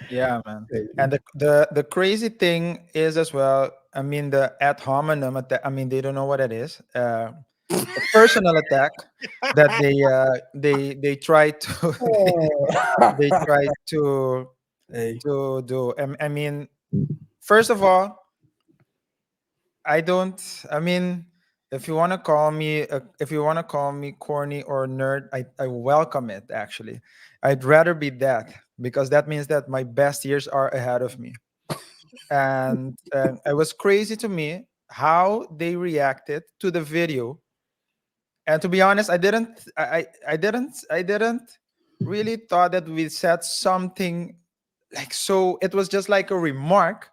Yeah, man. Crazy. And the crazy thing is as well. I mean, the ad hominem attack. I mean, they don't know what it is. A personal attack that they try to Oh. they try to Hey. do. I mean, first of all, I don't. I mean, if you want to call me, if you want to call me corny or nerd, I welcome it. Actually, I'd rather be that because that means that my best years are ahead of me. And it was crazy to me how they reacted to the video. And to be honest, I didn't really thought that we said something like so. It was just like a remark,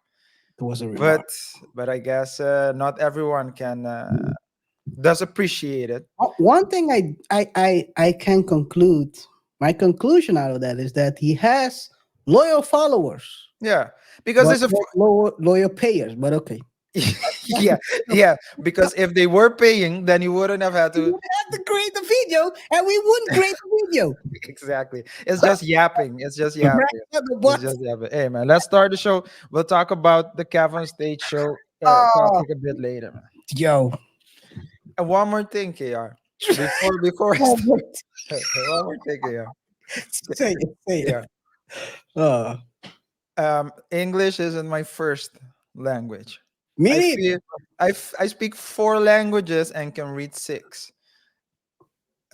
It was a but remark. I guess not everyone can does appreciate it. One thing I can conclude, my conclusion out of that is that he has loyal followers, Yeah, because but it's a not loyal payers. But okay, yeah, yeah. Because if they were paying, then you wouldn't have had we to. would have to create the video, and we wouldn't create the video. Exactly. It's just yapping. It's just Right? yapping. But It's what? just yapping. Hey man, let's start the show. We'll talk about the KevOnStage show Oh, topic a bit later, man. yo. And one more thing, KR. Before I Oh, start, wait. one more thing, KR. Say it, say it. Yeah. Uh, English isn't my first language. Me I neither. feel I speak four languages and can read six.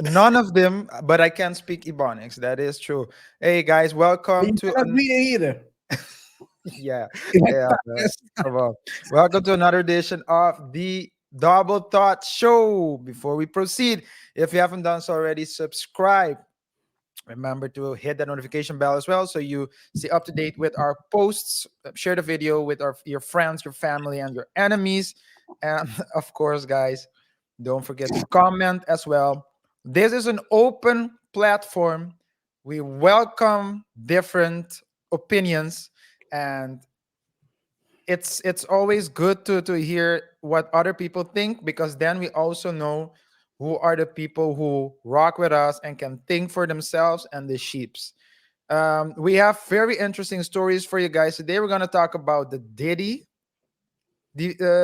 None of them, but I can speak Ebonics. That is true. Hey guys, welcome You to cannot read it either. yeah, Like, yeah. yes. Come on. Welcome to another edition of the Double Thought Show. Before we proceed, if you haven't done so already, subscribe. Remember to hit that notification bell as well so you stay up to date with our posts. Share the video with your friends, your family, and your enemies. And of course, guys, don't forget to comment as well. This is an open platform. We welcome different opinions, and it's always good to hear what other people think because then we also know who are the people who rock with us and can think for themselves and the sheeps. We have very interesting stories for you guys today. We're going to talk about the Diddy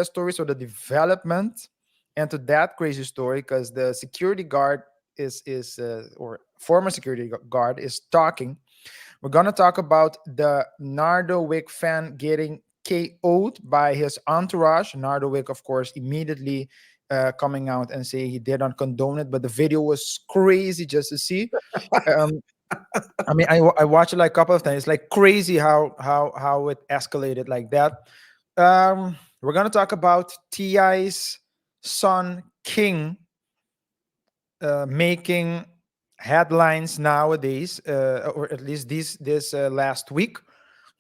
stories or the development into that crazy story because the security guard is or former security guard is talking. We're gonna talk about the Nardo Wick fan getting KO'd by his entourage. Nardo Wick, of course, immediately coming out and saying he did not condone it, but the video was crazy just to see. Um, I mean, I watched it like a couple of times. It's like crazy how it escalated like that. We're gonna talk about Ti's son King making headlines nowadays, or at least this last week,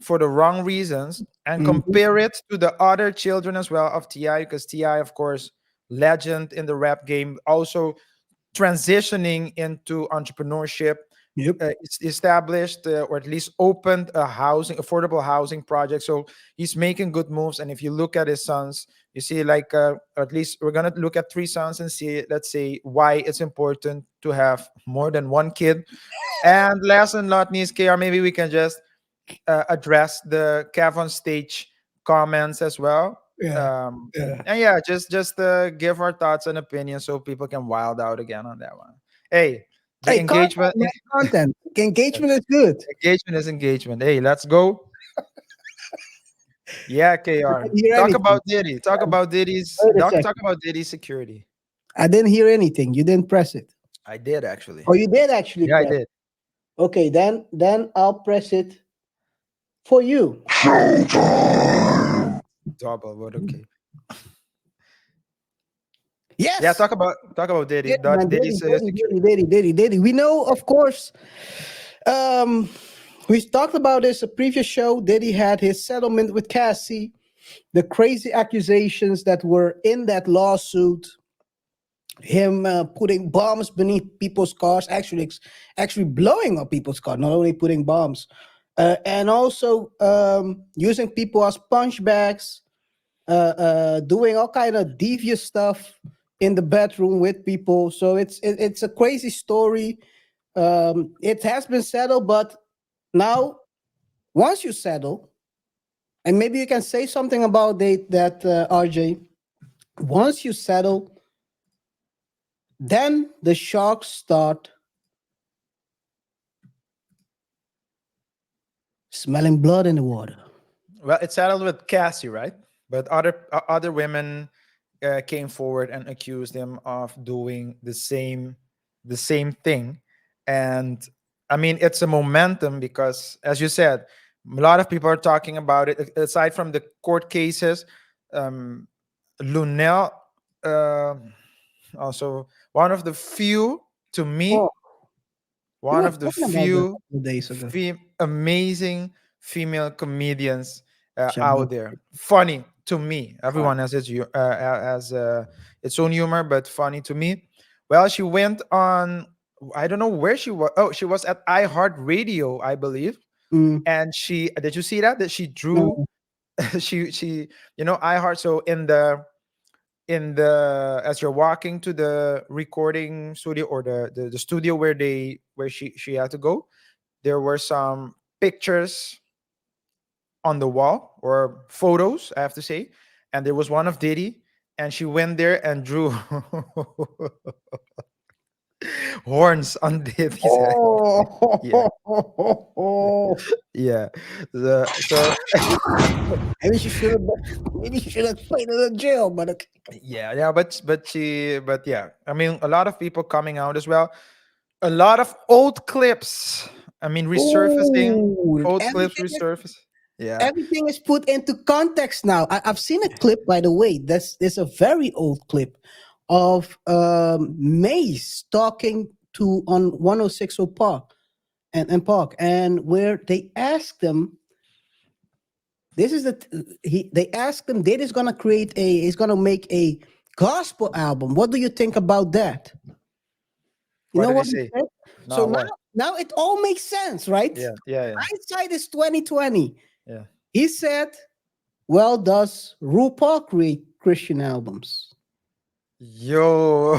for the wrong reasons, and Mhm. compare it to the other children as well of Ti, because Ti, of course, legend in the rap game, also transitioning into entrepreneurship, Yep. established or at least opened a housing affordable housing project. So he's making good moves. And if you look at his sons, you see like at least we're gonna look at three sons and see, let's say, why it's important to have more than one kid. And last and not least, KR, maybe we can just address the KevOnStage comments as well. Yeah. um Yeah. and yeah, just give our thoughts and opinions so people can wild out again on that one. Hey, the Hey, content, engagement man, content. Engagement is good. engagement is engagement. Hey, let's go. Yeah, I KR. didn't hear Talk anything. about Diddy. Talk about Diddy's Wait a talk, second. talk about Diddy's security. I didn't hear anything. You didn't press it. I did actually. Oh, you did actually Yeah, I press. did. Okay, then I'll press it for you. Double, but okay. Yeah, Yes. talk about Diddy. Diddy, man, Diddy, Diddy's Diddy, Diddy, security. Diddy, Diddy, Diddy. We know, of course. Um, we talked about this a previous show. Diddy had his settlement with Cassie, the crazy accusations that were in that lawsuit, him putting bombs beneath people's cars, actually blowing up people's cars, not only putting bombs, and also using people as punch bags, doing all kind of devious stuff in the bedroom with people. So it's a crazy story. It has been settled, but now once you settle, and maybe you can say something about that, RJ. Once you settle, then the sharks start smelling blood in the water. Well, it settled with Cassie, right? But other women came forward and accused him of doing the same thing. And I mean, it's a momentum because, as you said, a lot of people are talking about it. Aside from the court cases, um, Lunel, uh, also one of the few, to Oh, me, we one were of the talking about that a few couple of days ago. amazing female comedians Shabbat. out there. Funny to me. Everyone has its own humor, but funny to me. Well, she went on. I don't know where she was. Oh, she was at iHeartRadio, I believe. Mm, And she did you see that she drew no. she iHeart. So in the as you're walking to the recording studio, or the studio where she had to go, there were some pictures on the wall, or photos, I have to say, and there was one of Diddy, and she went there and drew horns on Diddy's head. Yeah, Oh, yeah. So maybe she should have. Maybe she should have played in the jail, but okay. yeah, but yeah, I mean, a lot of people coming out as well. A lot of old clips. I mean, resurfacing. Oh, Old clips resurface. Yeah. everything is put into context now. I've seen a clip, by the way. There's a very old clip of Mace talking to on 106 Park and Park, and where they asked them. This is they asked him. Did is gonna create a. He's gonna make a gospel album. What do you think about that? You What know did he what he say? said? So No, now, what? now it all makes sense, right? Yeah, yeah, yeah, Hindsight is 2020. yeah. He said, "Well, does RuPaul create Christian albums?" Yo.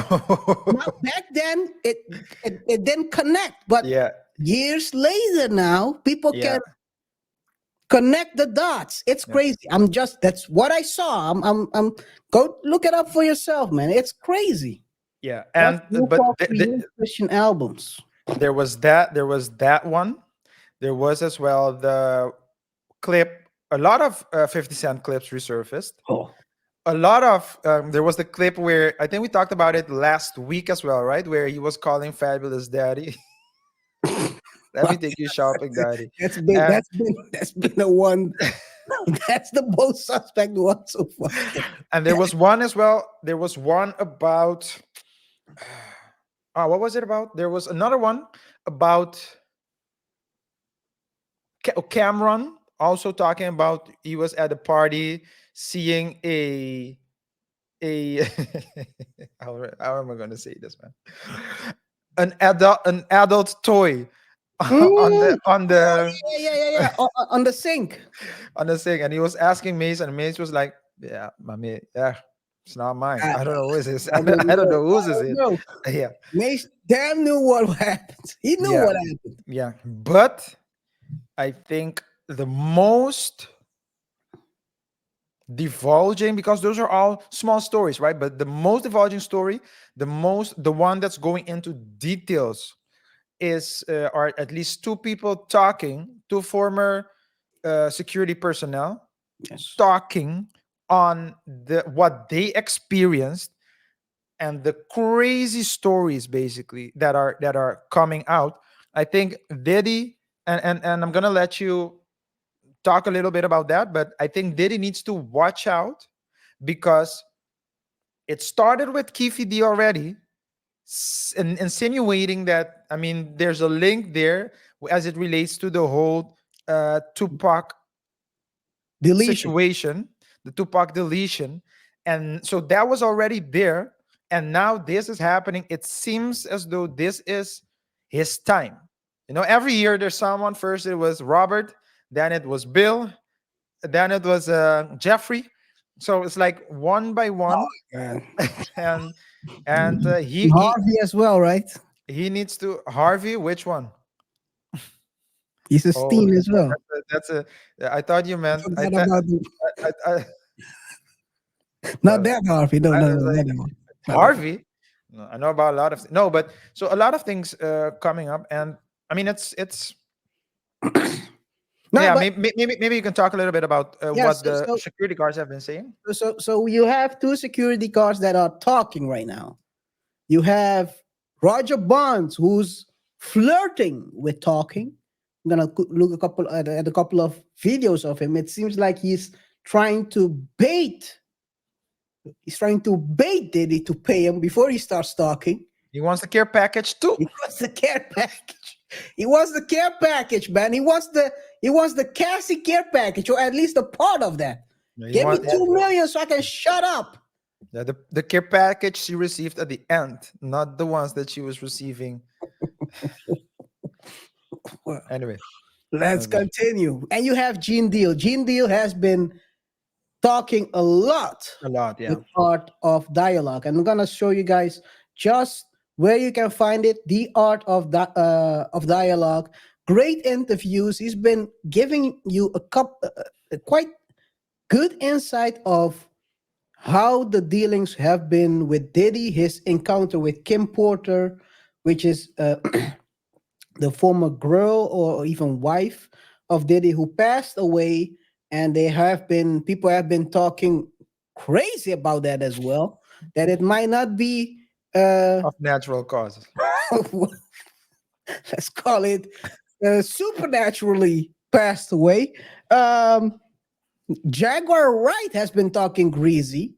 Now back then, it didn't connect, but Yeah, years later, now people yeah, can connect the dots. It's yeah, crazy. That's what I saw. I'm go look it up for yourself, man. It's crazy. yeah. Does And RuPaul create Christian albums? there was that one. There was as well the clip. A lot of 50 Cent clips resurfaced. Oh, A lot of there was the clip where I think we talked about it last week as well, right? Where he was calling Fabulous Daddy. Let me take you shopping, Daddy. that's been And the one. That's the most suspect one so far. and there was one as well. There was one about what was it about? There was another one about Cameron, also talking about he was at a party seeing a how am I going to say this, man? An adult toy on Mm. the on Oh, the yeah. On the sink. on the thing, and he was asking Mace, and Mace was like, "Yeah, mommy, yeah, it's not mine. I, I don't know who's this. I don't I don't know. know whose I is don't it." know. Yeah, Mace damn knew what happened. He knew yeah, what happened. yeah. But I think the most divulging, because those are all small stories, right? But the most divulging story, the one that's going into details, is are at least two people talking, two former security personnel Yes. talking on what they experienced, and the crazy stories basically that are coming out. I think Diddy, and I'm gonna let you talk a little bit about that, but I think Diddy needs to watch out, because it started with Keefe D already, insinuating that, I mean, there's a link there as it relates to the whole Tupac Deletion. situation, the Tupac deletion. And so that was already there. And now this is happening. It seems as though this is his time. Every year there's someone. First it was Robert, then it was Bill, then it was Jeffrey. So it's like one by Oh, one. man. and and And Harvey as well, right? he needs to. Harvey, which one? He's a Oh, Steen as well. that's a. I thought you I meant. forgot about the, I not uh, that Harvey. No, I no, was no, like not that one. Not that one. Harvey. No, I know about a lot of no, but so a lot of things coming up, and I mean it's No, yeah. but Maybe you can talk a little bit about yeah. what the security guards have been saying. So you have two security guards that are talking right now. You have Roger Bonds, who's flirting with talking. I'm gonna look at a couple of videos of him. It seems like trying to bait. He's trying to bait Diddy to pay him before he starts talking. He wants the care package too. He wants the care package. He wants the care package, man. He wants the Cassie care package, or at least a part of that. Yeah, Give me 2 million so I can shut up. yeah, the care package she received at the end, not the ones that she was receiving. Well, Anyway, let's continue. And you have Gene Deal. Gene Deal has been talking a lot a lot, yeah. with Art of Dialogue. And I'm gonna show you guys just where you can find it. The Art of Dialogue. Great interviews. He's been giving you a quite good insight of how the dealings have been with Diddy, his encounter with Kim Porter, which is the former girl or even wife of Diddy who passed away, and people have been talking crazy about that as well. That it might not be Of natural causes. let's call it supernaturally passed away. Um, Jaguar Wright has been talking greasy.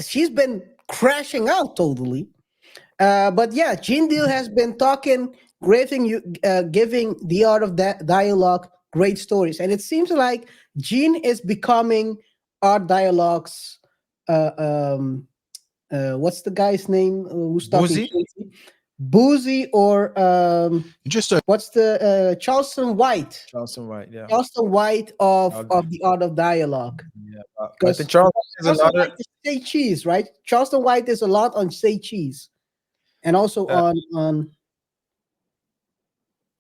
She's been crashing out totally. But yeah, Gene Deal has been talking, giving the art of that dialogue great stories, and it seems like Gene is becoming art dialogues. Uh, um, what's the guy's name who's talking? Boozy? Boozy or Just a what's the Charleston White? Charleston White, yeah. Charleston White of Okay. the art of dialogue. Yeah. I Because think Charleston is Charleston another. White is say cheese, right? Charleston White is a lot on say cheese, and also Uh,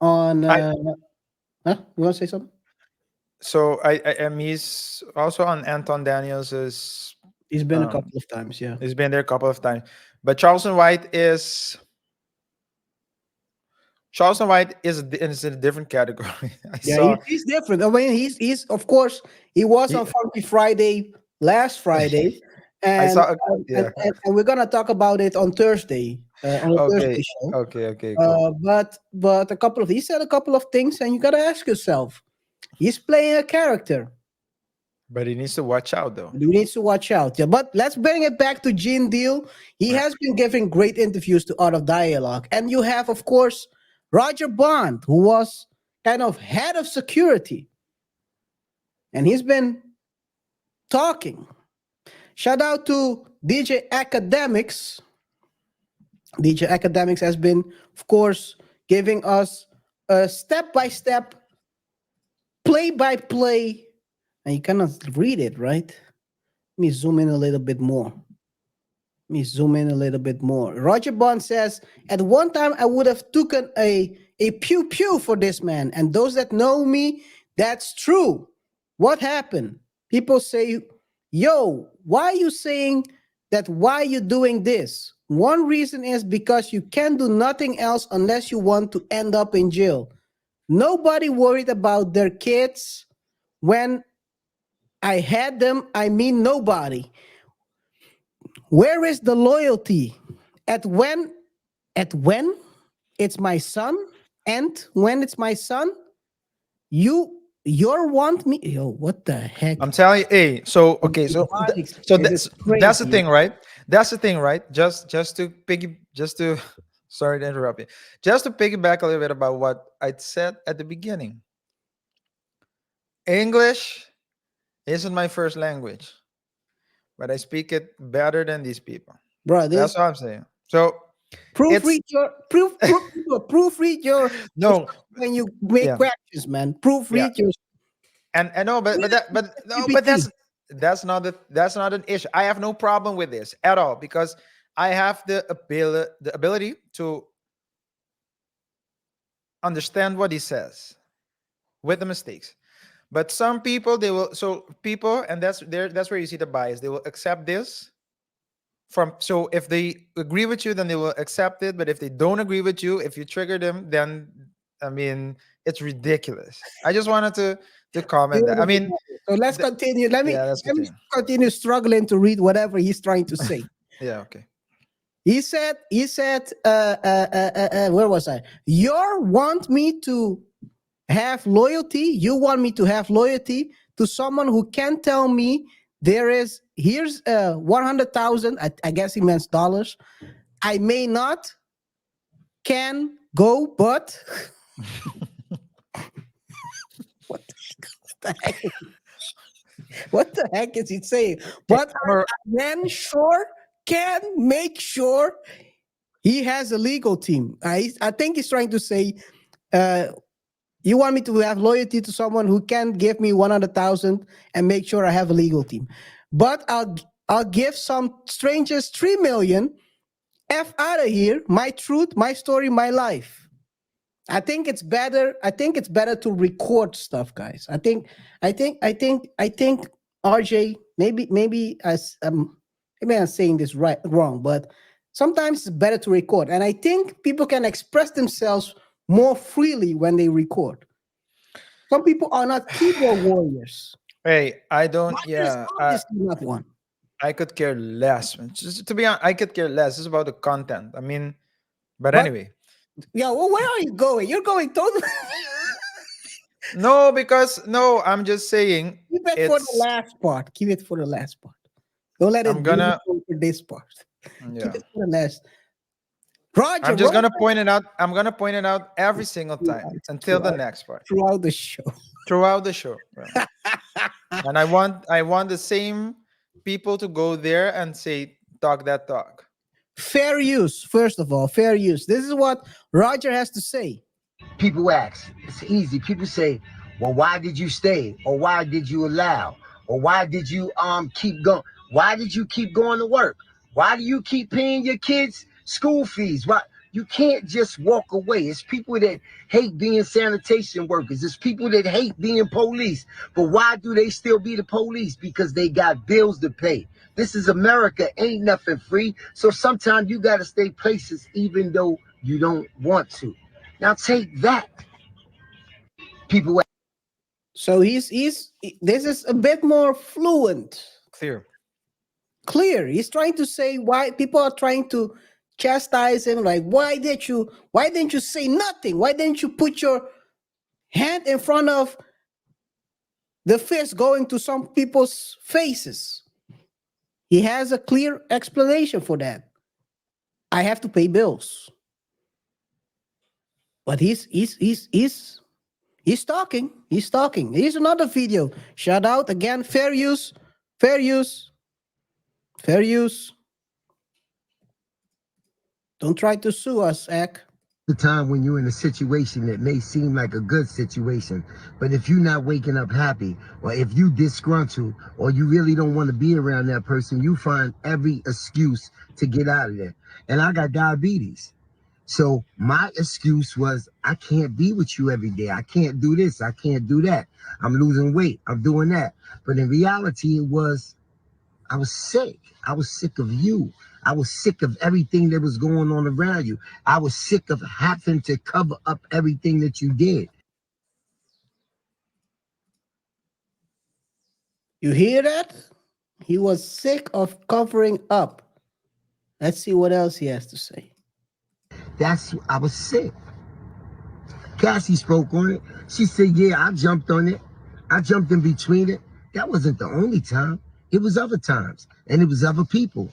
on I, huh? You want to say something? so I am he's also on Anton Daniels's. He's been a Um, couple of times, yeah. he's been there a couple of times, but Charleston White is in a different category. I Yeah, saw he's different. I mean, he's of course he was he, on Funky Friday last Friday, I and saw yeah. and we're gonna talk about it on Thursday on the Okay, Thursday show. okay, cool. But he said a couple of things, and you gotta ask yourself, he's playing a character. But he needs to watch out though. You need to watch out. Yeah, but let's bring it back to Gene Deal. He has been giving great interviews to Art of Dialogue. And you have, of course, Roger Bond, who was kind of head of security. And he's been talking. Shout out to DJ Akademiks. DJ Akademiks has been, of course, giving us a step-by-step, play-by-play. And you cannot read it, right? Let me zoom in a little bit more. Roger Bond says, at one time I would have taken a pew pew for this man. And those that know me, that's true. What happened? People say, yo, why are you saying that? Why are you doing this? One reason is because you can't do nothing else unless you want to end up in jail. Nobody worried about their kids when I had them. I mean, nobody. Where is the loyalty? At when it's my son, and when it's my son, you want me. Yo, what the heck? I'm telling you, hey, so okay, so that's the crazy. thing, right? That's the thing, right? Just to sorry to interrupt you. Just to piggyback a little bit about what I said at the beginning. English isn't my first language, but I speak it better than these people. Bro, That's what I'm saying. So proofread your no, when you make yeah, questions, man. yeah, Proofread your and I know, but GPT. that's not an issue. I have no problem with this at all because I have the ability to understand what he says with the mistakes. But some people, they will, so people, and that's where you see the bias. They will accept this from, so if they agree with you, then they will accept it. But if they don't agree with you, if you trigger them, then I mean, it's ridiculous. I just wanted to comment that. I mean, So let's th- continue. yeah, that's Let me continue. continue struggling to read whatever he's trying to say. Yeah, okay. Where was I? You want me to have loyalty? You want me to have loyalty to someone who can tell me here's 100,000. I guess he meant dollars. I may not can go, but what the heck? What the heck is he saying? But I then sure can make sure he has a legal team. I think he's trying to say, you want me to have loyalty to someone who can give me 100,000 and make sure I have a legal team, but I'll give some strangers 3 million. F out of here. My truth, my story, my life. I think it's better. I think it's better to record stuff, guys. I think RJ, maybe I'm saying this wrong, but sometimes it's better to record. And I think people can express themselves more freely when they record. Some people are not keyboard warriors. Hey, I don't. Roger is Yeah, obviously not one. I could care less. Man. Just to be honest, I could care less. It's about the content. I mean, but But anyway, yeah, well, where are you going? You're going totally. no, because no, I'm just saying Keep it for the it's. last part. Keep it for the last part. Don't let I'm it bleed gonna. over this part. Keep Yeah, it for the last. Roger, I'm just Roger gonna point it out. I'm gonna point it out every single time until the throughout, next part throughout the show. throughout the show. Right? And I want the same people to go there and say talk that talk. Fair use, first of all, fair use. This is what Roger has to say. People ask, it's easy. People say, well, why did you stay? Or why did you allow? Or why did you keep going? Why did you keep going to work? Why do you keep paying your kids school fees? Why you can't just walk away? It's people that hate being sanitation workers. It's people that hate being police. But why do they still be the police? Because they got bills to pay. This is America. Ain't nothing free. So sometimes you got to stay places even though you don't want to. Now take that. People. So this is a bit more fluent, Clear. clear. He's trying to say why people are trying to chastise him, like why didn't you say nothing? Why didn't you put your hand in front of the fist going to some people's faces? He has a clear explanation for that. I have to pay bills. But he's talking. He's talking. Here's another video. Shout out again. Fair use. Fair use. Fair use. Don't try to sue us, Ek. The time when you're in a situation that may seem like a good situation, but if you're not waking up happy, or if you disgruntled, or you really don't want to be around that person, you find every excuse to get out of there. And I got diabetes. So my excuse was, I can't be with you every day. I can't do this. I can't do that. I'm losing weight. I'm doing that. But in reality, it was, I was sick. I was sick of you. I was sick of everything that was going on around you. I was sick of having to cover up everything that you did. You hear that? He was sick of covering up. Let's see what else he has to say. I was sick. Cassie spoke on it. She said, yeah, I jumped on it. I jumped in between it. That wasn't the only time. It was other times. And it was other people.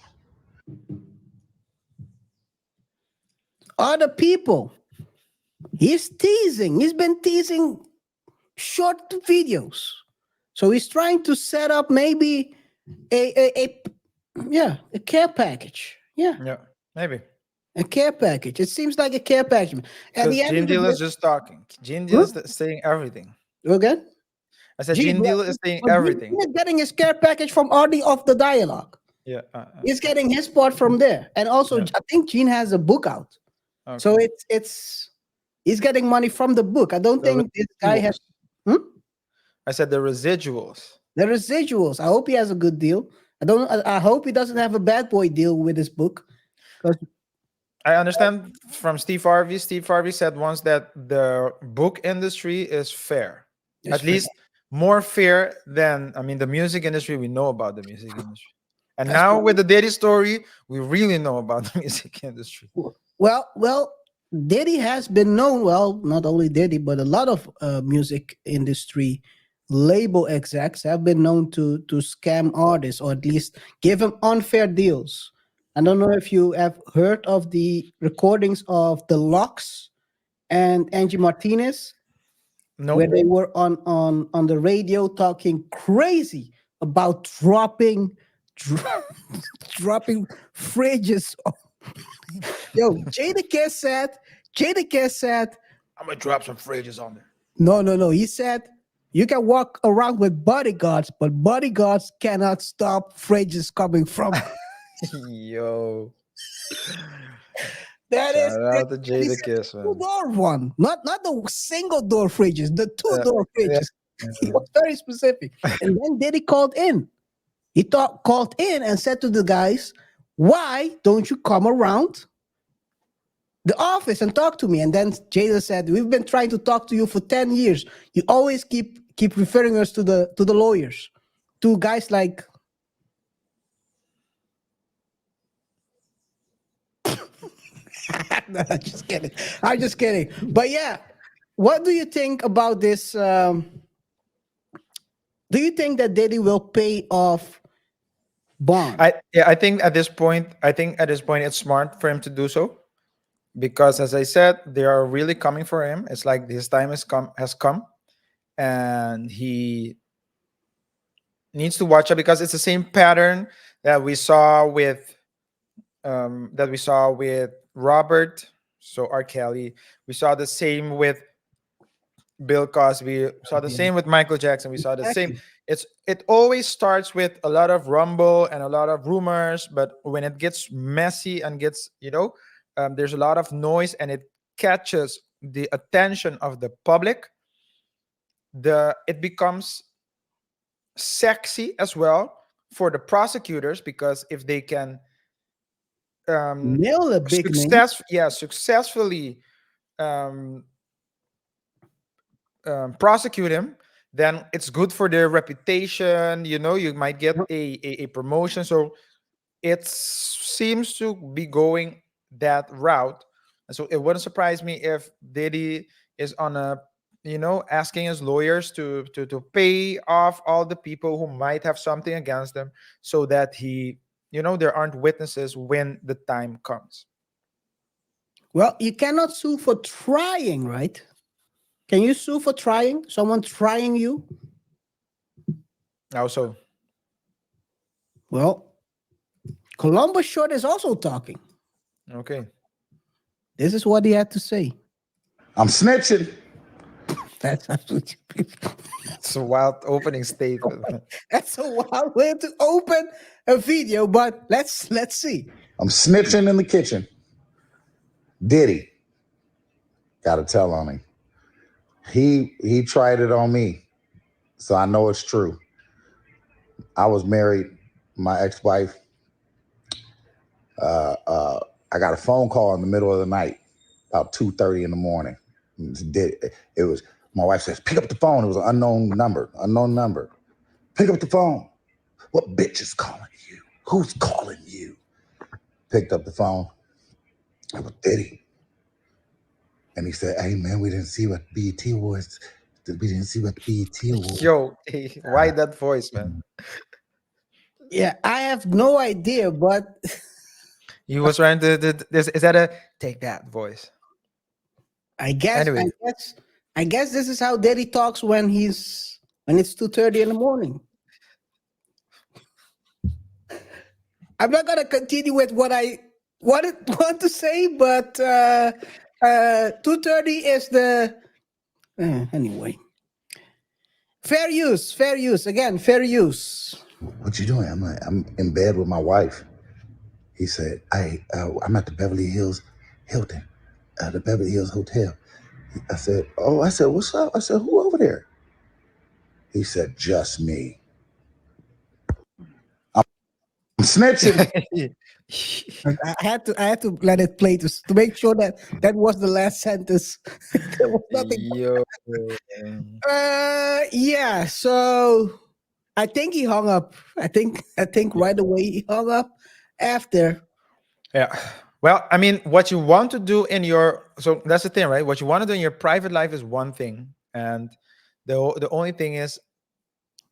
Other people. He's teasing. He's been teasing short videos. So he's trying to set up maybe a care package. Yeah, maybe. A care package. It seems like a care package. At Because the end Gene of the Deal is day, just talking. Gene Deal is saying everything. okay? I said Gene Deal is saying everything. He's getting his care package from Artie of the Dialogue. Yeah. He's getting his part from there. And also, Yeah. I think Gene has a book out. Okay. So it's He's getting money from the book. I don't The think this guy has residuals. hmm? I said the residuals. The residuals. I hope he has a good deal. I hope he doesn't have a bad boy deal with his book. 'Cause- I understand from Steve Harvey. Steve Harvey said once that the book industry is fair, It's at fair. least more fair than, I mean, the music industry. We know about the music industry, and That's now right. with the Diddy story, we really know about the music industry. Well, Diddy has been known. Well, not only Diddy, but a lot of music industry label execs have been known to scam artists, or at least give them unfair deals. I don't know if you have heard of the recordings of the Locks and Angie Martinez, where No, they were on the radio talking crazy about dro- dropping fridges. Yo, Jada Kiss said, I'm gonna drop some phrases on there. no. He said, you can walk around with bodyguards, but bodyguards cannot stop fridges coming from. Yo, That is shout crazy. out to And he Jada said Kiss, two man. door one, not the single door fridges, the two Uh, door yeah. fridges. He was very specific. And then Diddy called in. Called in and said to the guys, why don't you come around the office and talk to me? And then Jada said, we've been trying to talk to you for 10 years. You always keep referring us to the lawyers, to guys like no, I'm just kidding. But yeah, what do you think about this? Do you think that Diddy will pay off Bond? I think at this point, it's smart for him to do so, because as I said, they are really coming for him. It's like his time has come, and he needs to watch out, because it's the same pattern that we saw with Robert, so R. Kelly. We saw the same with Bill Cosby. We saw the same with Michael Jackson. We saw the same. Exactly. It always starts with a lot of rumble and a lot of rumors, but when it gets messy and gets, there's a lot of noise and it catches the attention of the public. It becomes sexy as well for the prosecutors, because if they can Nail a big name. successfully um, prosecute him, then it's good for their reputation. You might get a promotion. So it seems to be going that route. And so it wouldn't surprise me if Diddy is on a, asking his lawyers to pay off all the people who might have something against them, so that there aren't witnesses when the time comes. Well, you cannot sue for trying, right? Can you sue for trying? Someone trying you? Also, Well, Columbus Short is also talking. okay. This is what he had to say. I'm snitching. That's absolutely It's a wild opening statement. that's a wild way to open a video, but let's see. I'm snitching in the kitchen. Diddy. Gotta tell on him. He tried it on me, so I know it's true. I was married, my ex-wife. I got a phone call in the middle of the night, about 2:30 in the morning. It was my wife says, pick up the phone. It was an unknown number. Pick up the phone. What bitch is calling you? Who's calling you? Picked up the phone. It was Diddy. And he said, hey man, we didn't see what BET was. We didn't see what BET was. Yo, hey, why that voice, man? Yeah, I have no idea, but He was trying to. Is that a take that voice? I guess Anyway, I guess this is how Daddy talks when it's 2:30 in the morning. I'm not gonna continue with what I want to say, but 2:30 is the anyway. Fair use again. Fair use. What you doing? I'm in bed with my wife. He said, I'm at the Beverly Hills Hilton, the Beverly Hills Hotel. I said, oh, I said, what's up? I said, who over there? He said, just me. I'm snitching. I had to let it play to make sure that that was the last sentence. There was nothing. Yo. Yeah. So I think he hung up. I think right away he hung up. After Yeah. Well, I mean, what you want to do in your so that's the thing, right? What you want to do in your private life is one thing, and the only thing is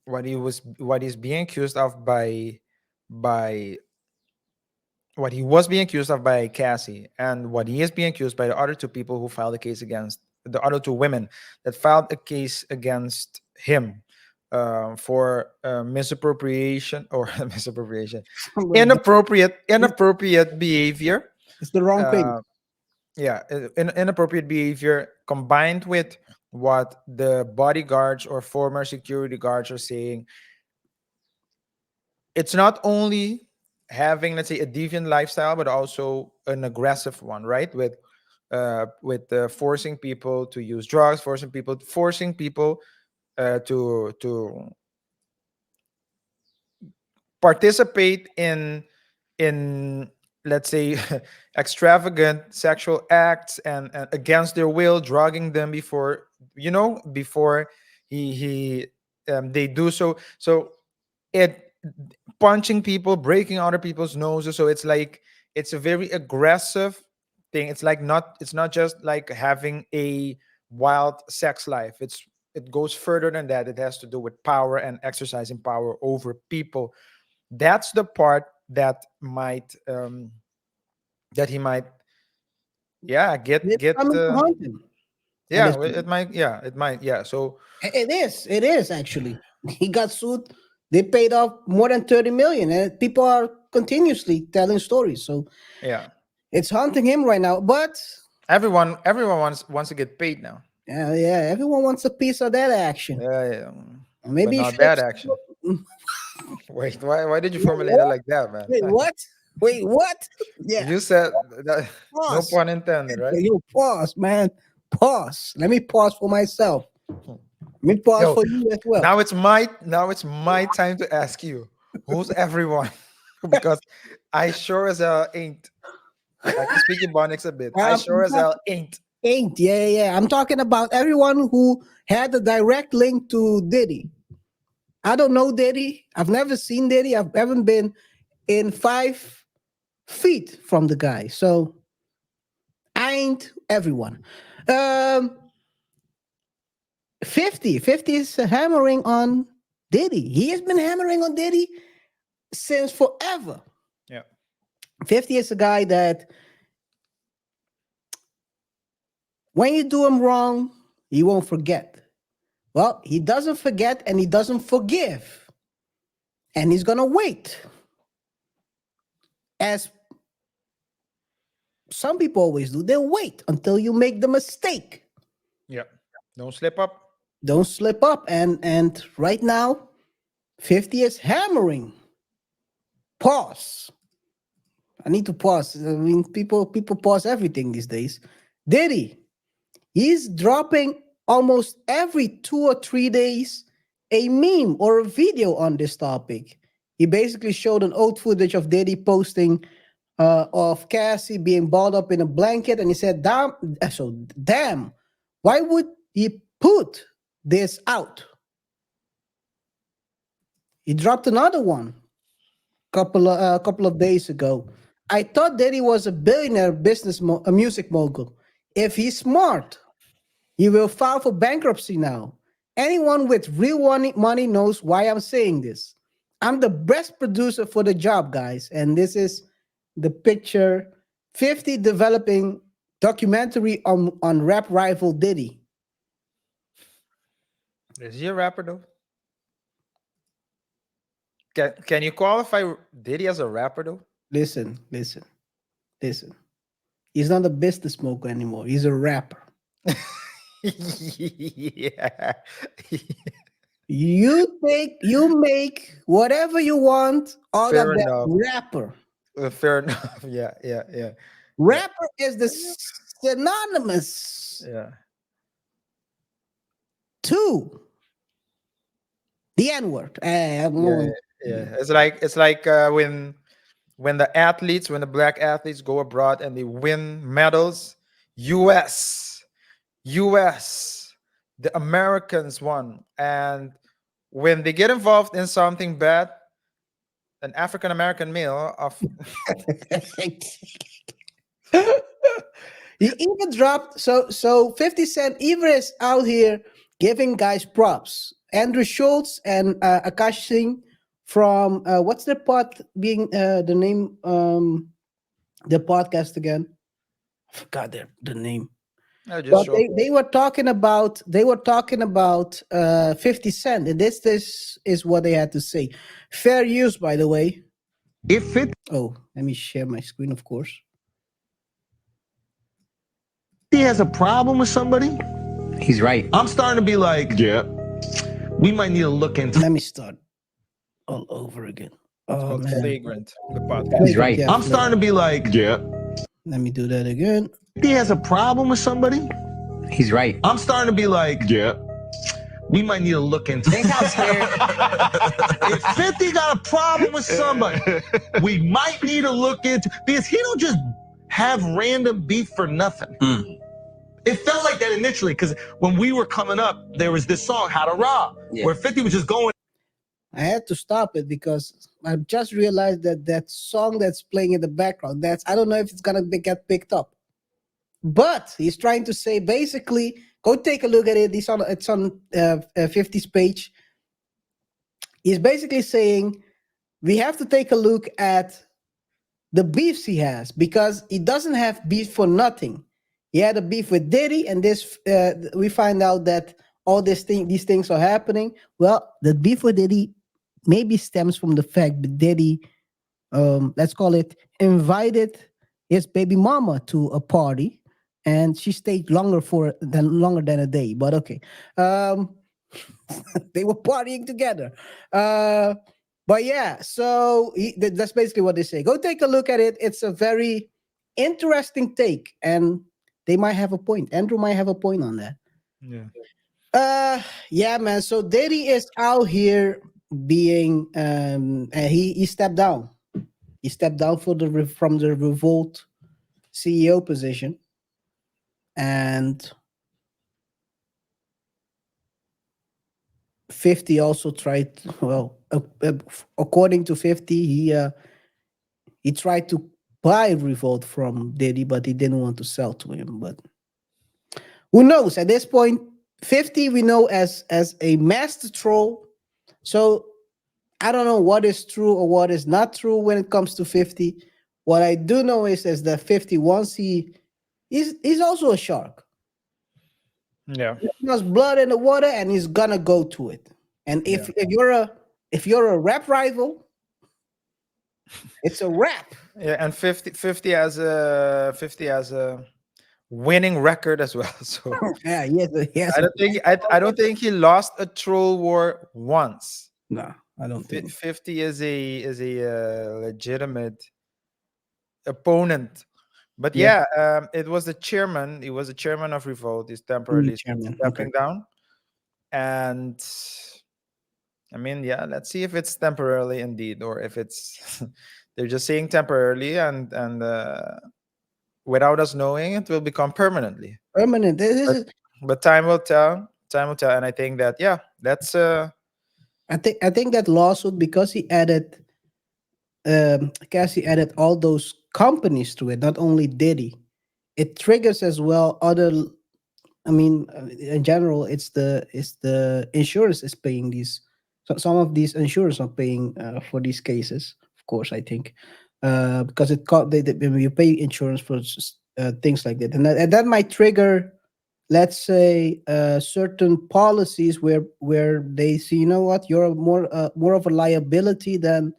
what he's being accused of by what he was being accused of by Cassie, and what he is being accused by the other two people who filed a case against the other two women that filed a case against him for misappropriation or misappropriation, inappropriate behavior. it's the wrong thing. Uh, yeah, inappropriate behavior combined with what the bodyguards or former security guards are saying. It's not only having, let's say, a deviant lifestyle, but also an aggressive one, right? With forcing people to use drugs, forcing people to participate in let's say extravagant sexual acts and against their will, drugging them before before he they do so. So it punching people, breaking other people's noses. So it's like it's a very aggressive thing. It's not just like having a wild sex life. It goes further than that. It has to do with power and exercising power over people. That's the part that might that he might, yeah, get It's get coming to haunt him, and yeah, it might, yeah. So it is actually. He got sued. They paid off more than 30 million, and people are continuously telling stories. So yeah, it's haunting him right now. But everyone wants to get paid now. yeah, everyone wants a piece of that action. Yeah, yeah. But Maybe he not should. that action. Wait, why did you formulate it like that, man? Wait, what? Wait, what? Yeah, You said that, no pause. pun intended, right? Yo, pause, man. Pause. Let me pause for myself. Let me pause Yo, for you as well. now it's my time to ask you, who's everyone? Because I sure as hell ain't. I can speak Ebonics a bit. I Um, sure as hell ain't. Ain't. Yeah. I'm talking about everyone who had a direct link to Diddy. I don't know Diddy. I've never seen Diddy. I haven't been in 5 feet from the guy. So I ain't everyone. Um, 50 is hammering on Diddy. He has been hammering on Diddy since forever. Yeah. 50 is a guy that when you do him wrong, he won't forget. Well, he doesn't forget and he doesn't forgive. And he's going to wait. As some people always do, they'll wait until you make the mistake. Yeah. Don't slip up. Don't slip up. And right now, 50 is hammering. Pause. I need to pause. I mean, people pause everything these days. Diddy, he's dropping almost every 2 or 3 days a meme or a video on this topic. He basically showed an old footage of Diddy posting of Cassie being balled up in a blanket, and he said, damn, why would he put this out?" He dropped another one couple of days ago. "I thought Diddy was a billionaire a music mogul. If he's smart, he will file for bankruptcy now. Anyone with real money knows why I'm saying this. I'm the best producer for the job, guys." And this is the picture. 50 developing documentary on rap rival Diddy. Is he a rapper though? Can you qualify Diddy as a rapper though? Listen. He's not a business mogul anymore. He's a rapper. Yeah. You make whatever you want out of Fair that enough. rapper. Fair enough. Yeah. Rapper is the synonymous. Yeah. to the N-word. Yeah, yeah. It's like when the athletes, when the black athletes go abroad and they win medals, U.S. U.S. The Americans won, and when they get involved in something bad, an African American male of He even dropped, so 50 Cent even is out here giving guys props. Andrew Schultz and Akash Singh from what's the pod being the name the podcast again? I forgot the name. I just But showed. they were talking about 50 Cent, and this is what they had to say. Fair use, by the way. If 50 Oh, let me share my screen, of course. has a problem with somebody, He's right. I'm starting to be like, yeah, we might need to look into. Let me start all over again. It's Oh called man. Flagrant, the podcast. He's right. Yeah, I'm starting to be like, yeah, let me do that again. if he has a problem with somebody, He's right. I'm starting to be like, yeah, we might need to look into. Think how scared. If 50 got a problem with somebody, we might need to look into, because he don't just have random beef for nothing. It felt like that initially, because when we were coming up, there was this song, How to Rob, where 50 was just going. I had to stop it because I just realized that song that's playing in the background, I don't know if it's gonna get picked up. But he's trying to say, basically, go take a look at it. It's on 50's page. He's basically saying we have to take a look at the beefs he has, because he doesn't have beef for nothing. He had a beef with Diddy, and this we find out that all these things are happening. Well, the beef with Diddy maybe stems from the fact that Diddy, let's call it, invited his baby mama to a party, and she stayed longer than a day. But okay, they were partying together. But yeah, so that's basically what they say. Go take a look at it. It's a very interesting take, and they might have a point. Andrew might have a point on that. Yeah. Yeah, man. So Diddy is out here being he stepped down. He stepped down from the Revolt CEO position, and 50 also tried. Well, according to 50, he tried to buy Revolt from Diddy, but he didn't want to sell to him. But who knows? At this point, 50 we know as a master troll. So I don't know what is true or what is not true when it comes to 50. What I do know is that 50, once he's also a shark. Yeah. There's blood in the water, and he's gonna go to it. And if you're a rap rival, it's a rap. Yeah, and 50 has a winning record as well. So Yeah, yes. I don't think he lost a troll war once. No, I don't think. 50 is a legitimate opponent. But Yeah. it was the chairman. He was the chairman of Revolt. He's temporarily Chairman, stepping okay. down. And I mean, yeah, let's see if it's temporarily indeed, or if it's they're just saying temporarily, and without us knowing, it will become permanently. Permanent. But time will tell. Time will tell. And I think that that's I think that lawsuit, because he added Cassie added all those companies to it, not only Diddy. It triggers as well other. I mean, in general, it's the insurance is paying these. So some of these insurers are paying for these cases. Of course, I think because when you pay insurance for things like that, and that might trigger, let's say, certain policies where they see, you know what, you're more of a liability than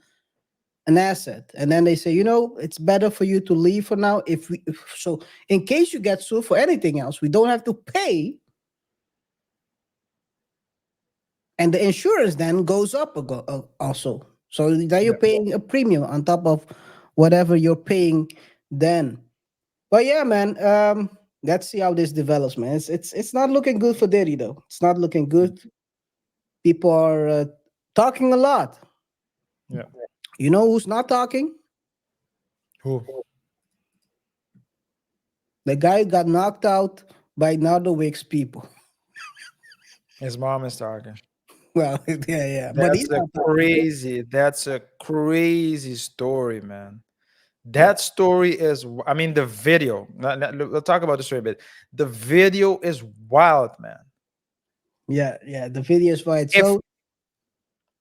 an asset, and then they say, it's better for you to leave for now. So in case you get sued for anything else, we don't have to pay, and the insurance then goes up also. So then you're paying a premium on top of whatever you're paying then. But yeah, man, Let's see how this develops, man. It's not looking good for Diddy though. It's not looking good. People are talking a lot. Yeah. You know who's not talking? Who? The guy who got knocked out by Nardo Wick's people. His mom is talking. Well, yeah. But That's he's a not talking. crazy. That's a crazy story, man. That story is. I mean, the video. We'll talk about the story a bit. The video is wild, man. Yeah. The video is right. If So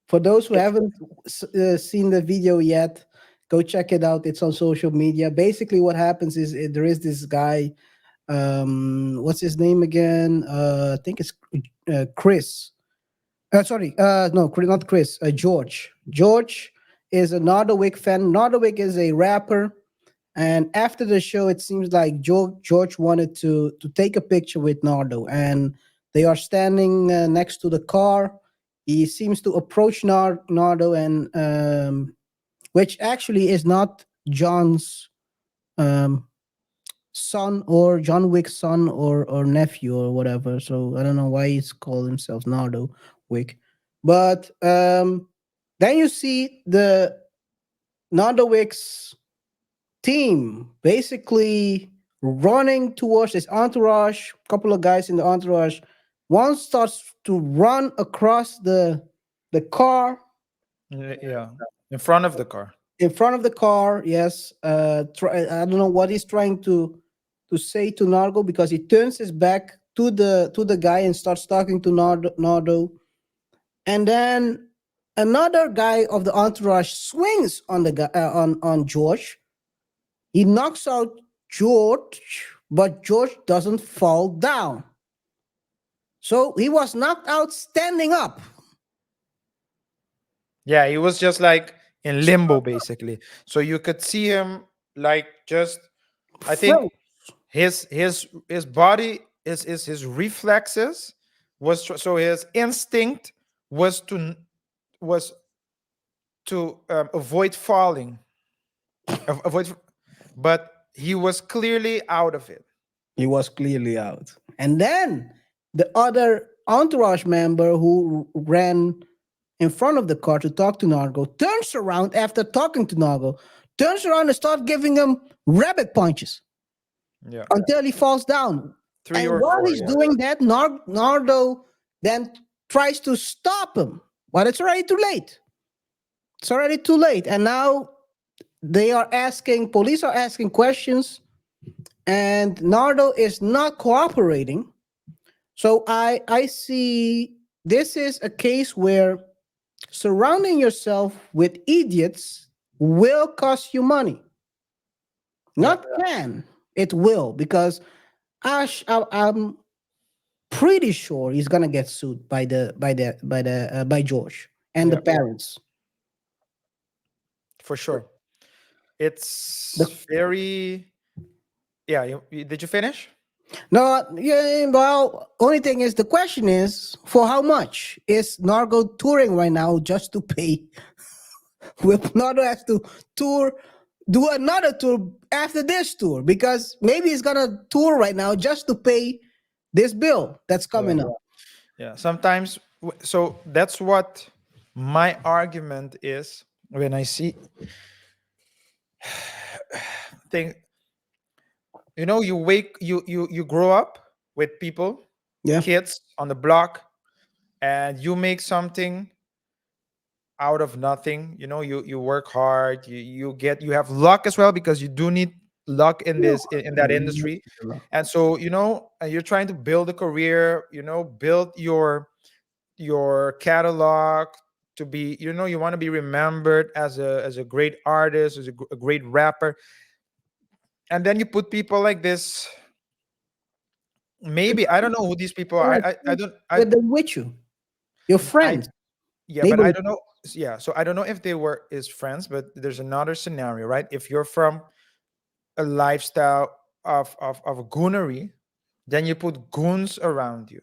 for those who haven't seen the video yet, go check it out. It's on social media. Basically, what happens is there is this guy. What's his name again? I think it's Chris. Sorry, no, not Chris. George. George is a Nardo Wick fan. Nardo Wick is a rapper, and after the show, it seems like George wanted to take a picture with Nardo, and they are standing next to the car. He seems to approach Nardo, and which actually is not John's um, son or John Wick's son or nephew or whatever. So I don't know why he's called himself Nardo Wick. But then you see the Nardo Wick's team basically running towards this entourage, couple of guys in the entourage. One starts to run across the car yeah, in front of the car. in front of the car. Yes, I don't know what he's trying to say to Nardo, because he turns his back to the guy and starts talking to Nardo. And then another guy of the entourage swings on the guy on George. He knocks out George, but George doesn't fall down. So he was knocked out standing up. Yeah, he was just like in limbo, basically. So you could see him like just. I think Froze. his body is his reflexes was so his instinct was was to avoid falling, avoid, but he was clearly out of it. He was clearly out. And then the other entourage member who ran in front of the car to talk to Nargo turns around after talking to Nargo, turns around and starts giving him rabbit punches Yeah, until he falls down. three And or while four. he's Yeah. doing that, Nardo then tries to stop him, but it's already too late. It's already too late. And now police are asking questions, and Nardo is not cooperating. So I see this is a case where surrounding yourself with idiots will cost you money. Not can, it will, because I'm pretty sure he's gonna get sued by George and the Yeah, parents. for sure. It's The very. Yeah, did you finish? No, yeah, well, only thing is, the question is, for how much is Nargo touring right now just to pay? Will Nardo has to do another tour after this tour, because maybe he's gonna tour right now just to pay this bill that's coming up. Yeah, sometimes. So that's what my argument is when I see thing. You grow up with people, Yeah, kids on the block, and you make something out of nothing. You work hard, you have luck as well, because you do need luck in in that industry. And so you're trying to build a career, build your catalog to be, you want to be remembered as a great artist, as a great rapper. And then you put people like this. Maybe I don't know who these people are. I don't with them with you, your I friends, yeah, but I neighbors. don't know. Yeah, so I don't know if they were his friends, but there's another scenario, right? If you're from a lifestyle of goonery, then you put goons around you.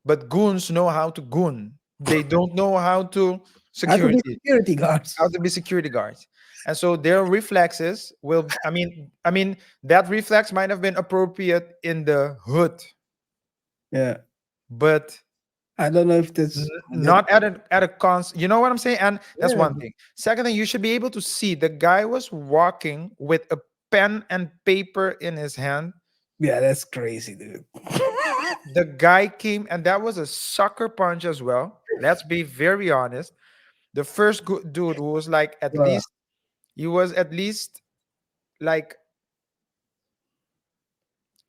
But goons know how to goon. They don't know how to How to be security, security guards. how to be security guards. and so their reflexes will. I mean that reflex might have been appropriate in the hood, Yeah. but I don't know if that's not at a cons. You know what I'm saying? And that's yeah. one thing. Second thing, you should be able to see the guy was walking with a pen and paper in his hand. Yeah, that's crazy, dude. The guy came, and that was a sucker punch as well. Let's be very honest. The first dude who was like at Yeah. least he was at least like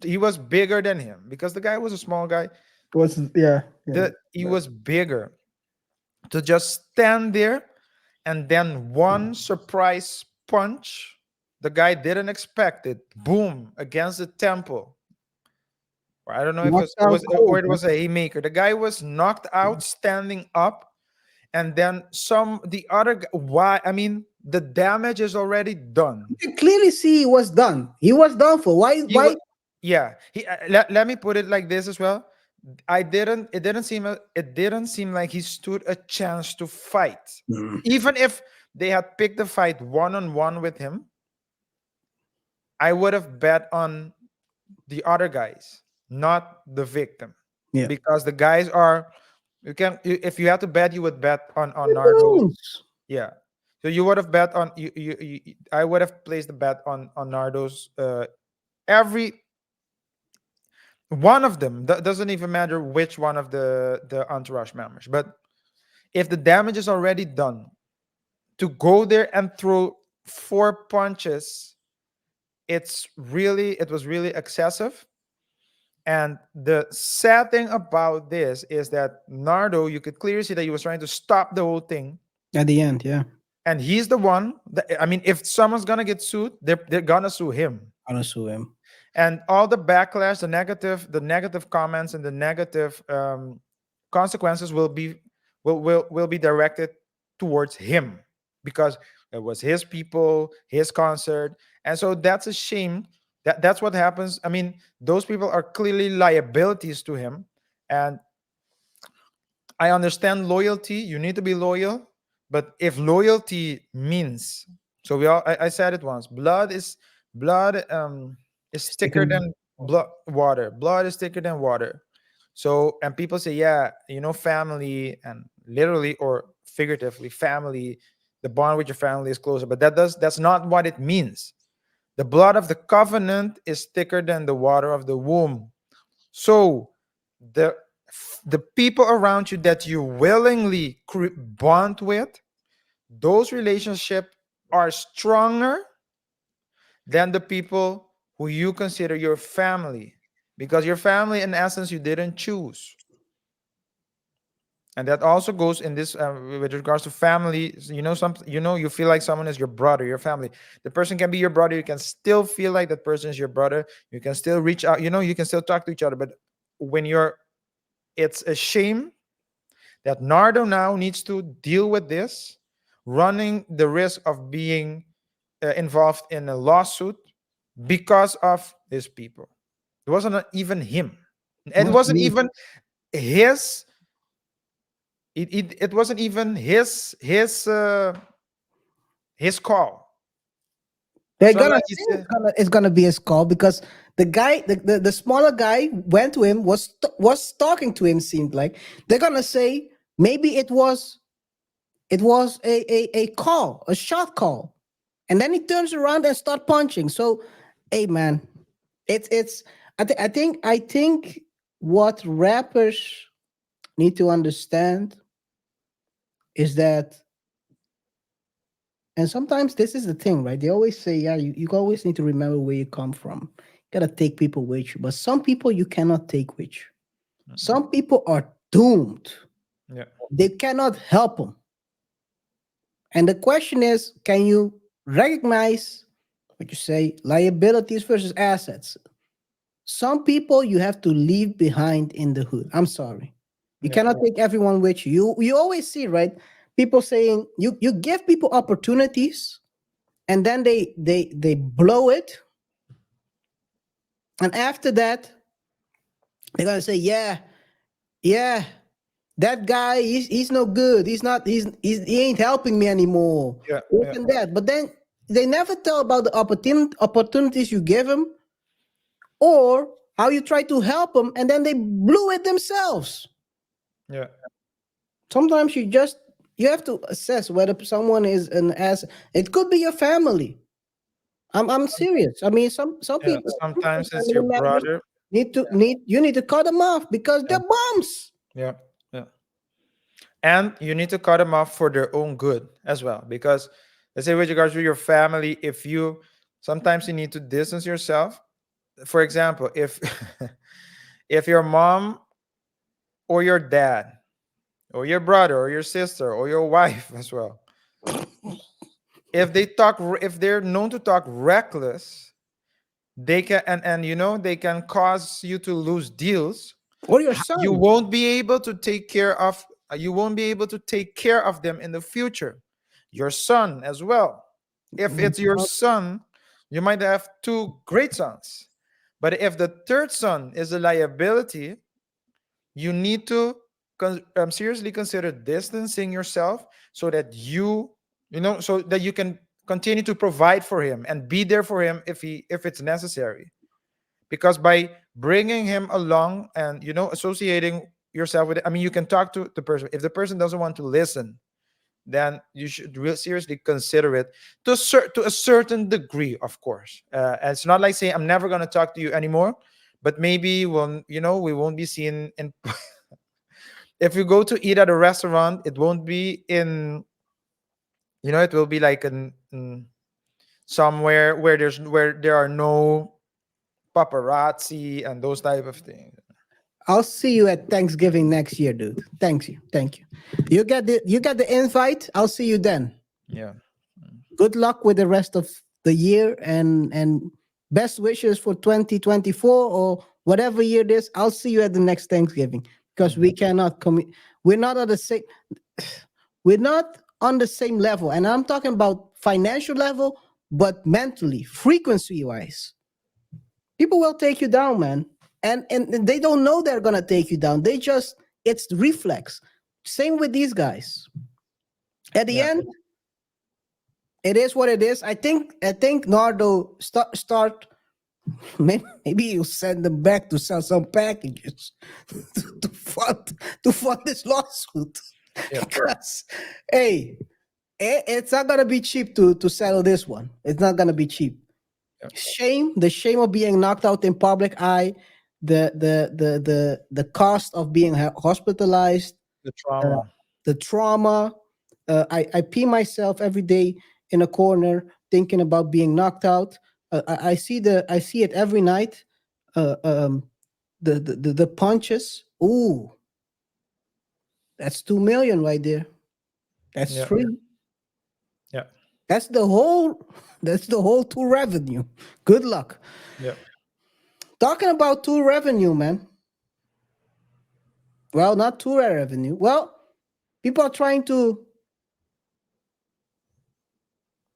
he was bigger than him because the guy was a small guy. What's yeah. He was bigger. To just stand there and then one surprise punch, the guy didn't expect it. Boom against the temple. Or I don't know if Knocked it out was or cold, it man. was a haymaker. The guy was knocked out standing up, and then the other why? I mean, the damage is already done. You can clearly see he was done. He was done for. Why? He wa- Why? yeah. Let me put it like this as well. It didn't seem like he stood a chance to fight. Mm. Even if they had picked the fight one on one with him, I would have bet on the other guys, not the victim. Yeah. Because the guys are if you had to bet, you would bet on Nardo's. Bones. Yeah. So you would have bet on I would have placed the bet on Nardo's every one of them. Doesn't even matter which one of the entourage members. But if the damage is already done, to go there and throw 4 punches, it was really excessive. And the sad thing about this is that Nardo, you could clearly see that he was trying to stop the whole thing. At the end, yeah. And he's the one that, I mean, if someone's gonna get sued, they're gonna sue him. Gonna sue him. And all the backlash, the negative comments, and the negative consequences will be directed towards him because it was his people, his concert, and so that's a shame. That's what happens. I mean, those people are clearly liabilities to him, and I understand loyalty. You need to be loyal, but if loyalty means, so I said it once, blood is thicker than blood water. Blood is thicker than water. So, and people say, yeah, family, and literally or figuratively, family, the bond with your family is closer, but that's not what it means. The blood of the covenant is thicker than the water of the womb. So the people around you that you willingly bond with, those relationships are stronger than the people who you consider your family, because your family, in essence, you didn't choose. And that also goes in this with regards to family. You feel like someone is your brother, your family. The person can be your brother. You can still feel like that person is your brother. You can still reach out. You can still talk to each other. But when it's a shame that Nardo now needs to deal with this, running the risk of being involved in a lawsuit because of his people. It wasn't even him. It wasn't even his. It wasn't even his call. They're So gonna like say it's gonna be his call because the guy, the smaller guy, went to him, was talking to him. Seemed like they're gonna say maybe it was a call, a shot call, and then he turns around and start punching. So, hey man, it's I think what rappers need to understand is that, and sometimes this is the thing, right? They always say, yeah, you always need to remember where you come from. You gotta take people with you, but some people you cannot take with you. Some people are doomed. Yeah. They cannot help them. And the question is, can you recognize what you say, liabilities versus assets? Some people you have to leave behind in the hood. I'm sorry. You cannot take everyone with you. You always see, right? People saying you give people opportunities and then they blow it. And after that, they're gonna say, yeah, that guy, he's no good. He ain't helping me anymore. Yeah, This and that. But then they never tell about the opportunities you give them, or how you try to help them, and then they blew it themselves. Yeah. Sometimes you have to assess whether someone is an ass. It could be your family. I'm serious. I mean, some Yeah. people, some Sometimes it's family your members brother. need to cut them off because Yeah. they're bums. Yeah. Yeah. And you need to cut them off for their own good as well. Because let's say with regards to your family, if you sometimes you need to distance yourself. For example, if if your mom or your dad or your brother or your sister or your wife as well, if they're known to talk reckless, they can and they can cause you to lose deals. Or your You son. won't be able to take care of you won't be able to take care of them in the future. Your son as well. If it's your son, you might have two great sons. But if the third son is a liability, you need to seriously consider distancing yourself so that so that you can continue to provide for him and be there for him if it's necessary. Because by bringing him along and associating yourself with it, I mean, you can talk to the person. If the person doesn't want to listen, then you should seriously consider it to a certain degree, of course. And it's not like saying I'm never going to talk to you anymore, but maybe when we won't be seen in if you go to eat at a restaurant, it won't be in it will be like in somewhere where there are no paparazzi and those type of things. I'll see you at Thanksgiving next year, dude. Thank you. You get the invite. I'll see you then. Yeah. Good luck with the rest of the year, and best wishes for 2024 or whatever year it is. I'll see you at the next Thanksgiving because we cannot we're not on the same we're not on the same level. And I'm talking about financial level, but mentally, frequency wise. People will take you down, man. And they don't know they're gonna take you down. It's reflex. Same with these guys. At the Yeah. end, it is what it is. I think Nardo start maybe you send them back to sell some packages to fund this lawsuit. Yeah. Because hey, it's not gonna be cheap to settle this one. It's not gonna be cheap. Yeah. The shame of being knocked out in public eye, the cost of being hospitalized, The uh, trauma. the trauma. I pee myself every day in a corner thinking about being knocked out. I see it every night. Uh, um, the punches. Ooh, that's 2 million right there. That's Yeah. three. Yeah. That's the whole. That's the whole tour revenue. Good luck. Yeah. Talking about tour revenue, man. Well, not tour revenue. Well, people are trying to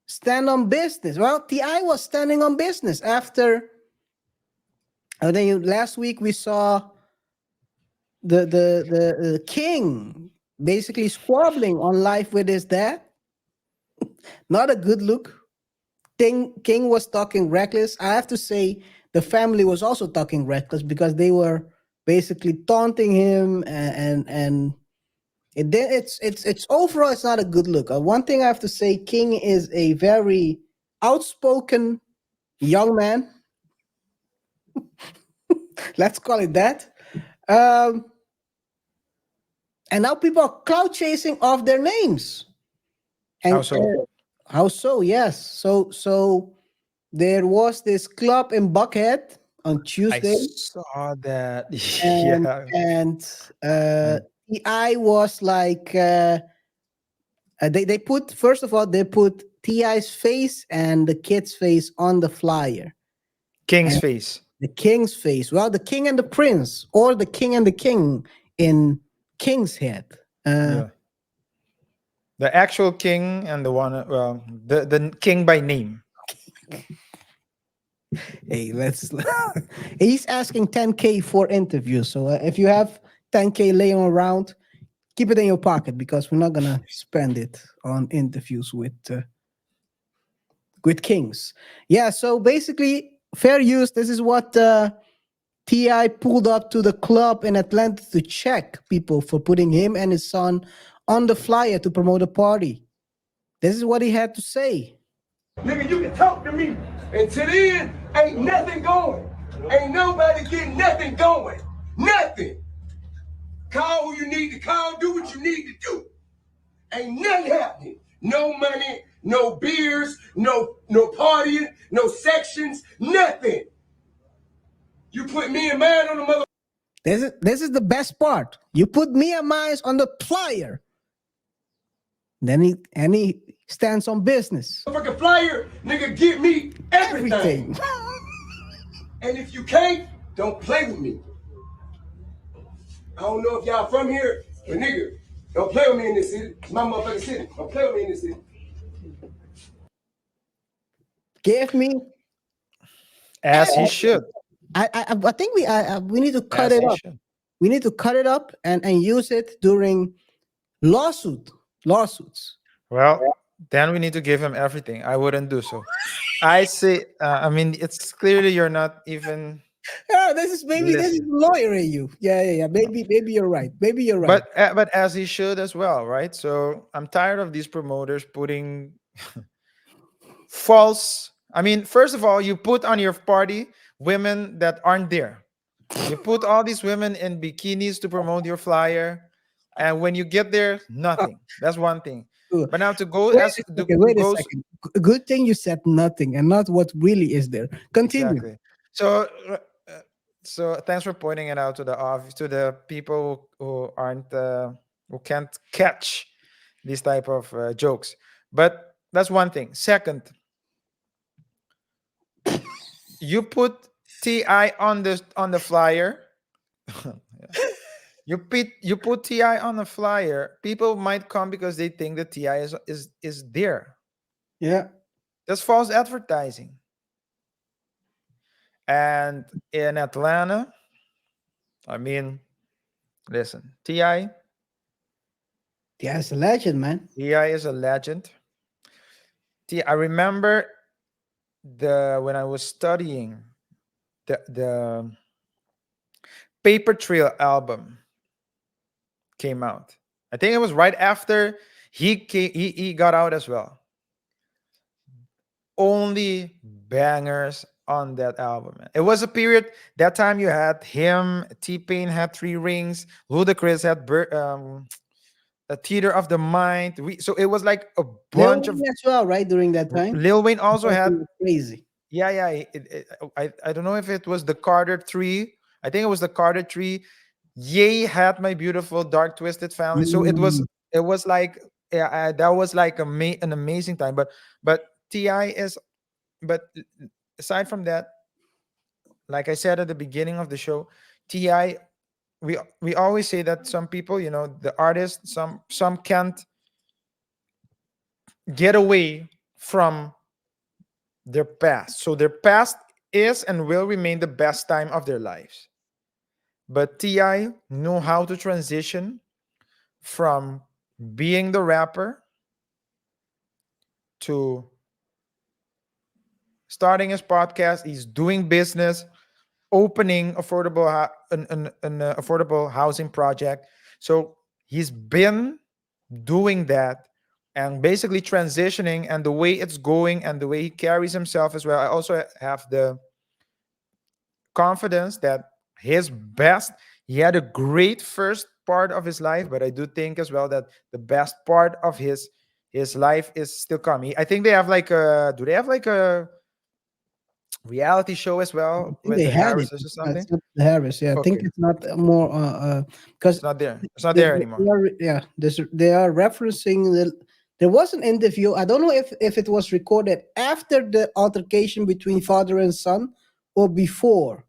stand on business. Well, Ti was standing on business after. Last week we saw the king basically squabbling on life with his dad. Not a good look. King was talking reckless. I have to say the family was also talking reckless because they were basically taunting him and it's overall it's not a good look. One thing I have to say, King is a very outspoken young man. Let's call it that. Um, and now people are cloud chasing off their names. And How so? how so? Yes. So there was this club in Buckhead on I Tuesday, saw that. and Yeah. and Mm. Ti was like they put first of all they put Ti's face and the kid's face on the flyer. King's And face. the king's face. Well, the king and the prince, or the king and the king in King's head. Yeah. The actual king and the one, well, the king by name. Hey, let's. He's asking 10K for interviews. So if you have 10K laying around, keep it in your pocket because we're not gonna spend it on interviews with with Kings. Yeah, so basically, fair use. This is what Ti pulled up to the club in Atlanta to check people for putting him and his son on the flyer to promote a party. This is what he had to say. Nigga, you can talk to me. Until then, ain't nothing going. Ain't nobody getting nothing going. Nothing. Call who you need to call, do what you need to do. Ain't nothing happening. No money, no beers, no partying, no sections, nothing. You put me and mine on the mother. This is the best part. You put me and mine on the flyer. Then he stands on business. Motherfucking flyer, nigga, give me everything. Everything. And if you can't, don't play with me. I don't know if y'all from here, but nigga, don't play with me in this city. It's my motherfucking city. Don't play with me in this city. Give me. As he should. I think we need to cut As it he up. should. We need to cut it up and use it during lawsuits. Well, then we need to give him everything. I wouldn't do so. I say, I mean, it's clearly you're not even. Yeah, this is lawyer in you. Yeah. Maybe you're right. Maybe you're right. But as he should as well, right? So I'm tired of these promoters putting false. I mean, first of all, you put on your party women that aren't there. You put all these women in bikinis to promote your flyer, and when you get there, nothing. That's one thing. But now to go wait as a the second, wait a goes second. Good thing you said nothing and not what really is there. Continue. exactly. So thanks for pointing it out to the people who aren't who can't catch these type of jokes. But that's one thing. Second, you put Ti on the flyer. You put Ti on the flyer. People might come because they think that Ti is there. Yeah. That's false advertising. And in Atlanta, I mean, listen, Ti Yeah, it's a legend, man. is a legend. I remember when I was studying the Paper Trail album came out. I think it was right after he got out as well. Only bangers on that album. Man. It was a period that time you had him, T-Pain had 3 Rings, Ludacris had a Theater of the Mind. So it was like a Lil bunch of Wayne as well, right? During that time. Lil Wayne also had Crazy. yeah. I don't know if it was the Carter 3. I think it was the Carter 3. Ye had My Beautiful Dark Twisted Family. So it was like that was like an amazing time. But Ti is but aside from that, like I said at the beginning of the show, Ti we always say that some people, the artists, some can't get away from their past. So their past is and will remain the best time of their lives. But Ti knew how to transition from being the rapper to starting his podcast. He's doing business, opening an affordable housing project. So he's been doing that and basically transitioning, and the way it's going and the way he carries himself as well. I also have the confidence that he had a great first part of his life, but I do think as well that the best part of his life is still coming. I think they have do they have like a reality show as well with They the had it. Harrises or something? It's not the Harris. Yeah, I think Okay. it's not more because It's not there. It's not there anymore. they are referencing there was an interview. I don't know if it was recorded after the altercation between father and son or before.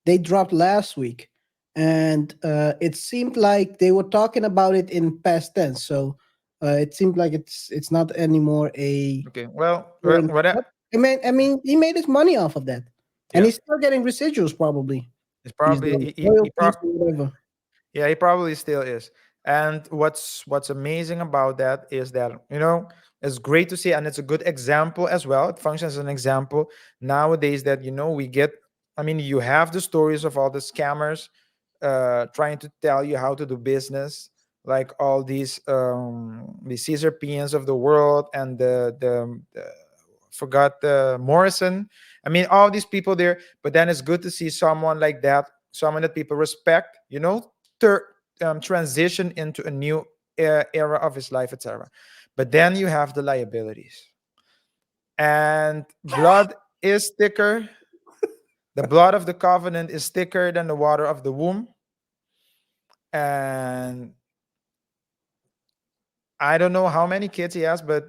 They dropped last week, and it seemed like they were talking about it in past tense. So it seemed like it's not anymore a. Okay. Well, But I mean, he made his money off of that, and Yeah. he's still getting residuals probably. it's probably These days. Royalties or whatever. yeah, he probably still is. And what's amazing about that is that, it's great to see, and it's a good example as well. It functions as an example nowadays that, we get. I mean, you have the stories of all the scammers trying to tell you how to do business, like all these Caesar Pians of the world, and the forgot the Morrison. I mean, all these people there. But then it's good to see someone like that, someone that people respect. Transition into a new era of his life, etc. But then you have the liabilities, and blood is thicker. The blood of the covenant is thicker than the water of the womb, and I don't know how many kids he has, but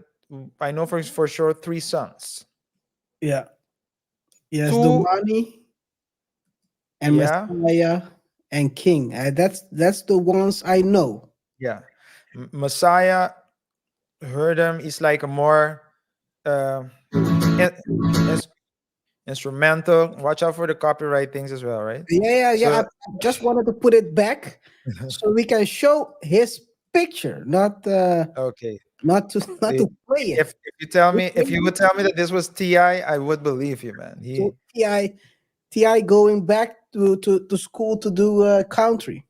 I know for sure three sons. Yeah. Yes, the Two, money and yeah, Messiah and King. That's the ones I know. yeah. Messiah, heard him. He's like a more uh, in, ins- instrumental. Watch out for the copyright things as well, right? Yeah. I So just wanted to put it back so we can show his picture, okay. not to not I- to play it. if you would tell me that this was Ti, I would believe you, man. So Ti going back to school to do country.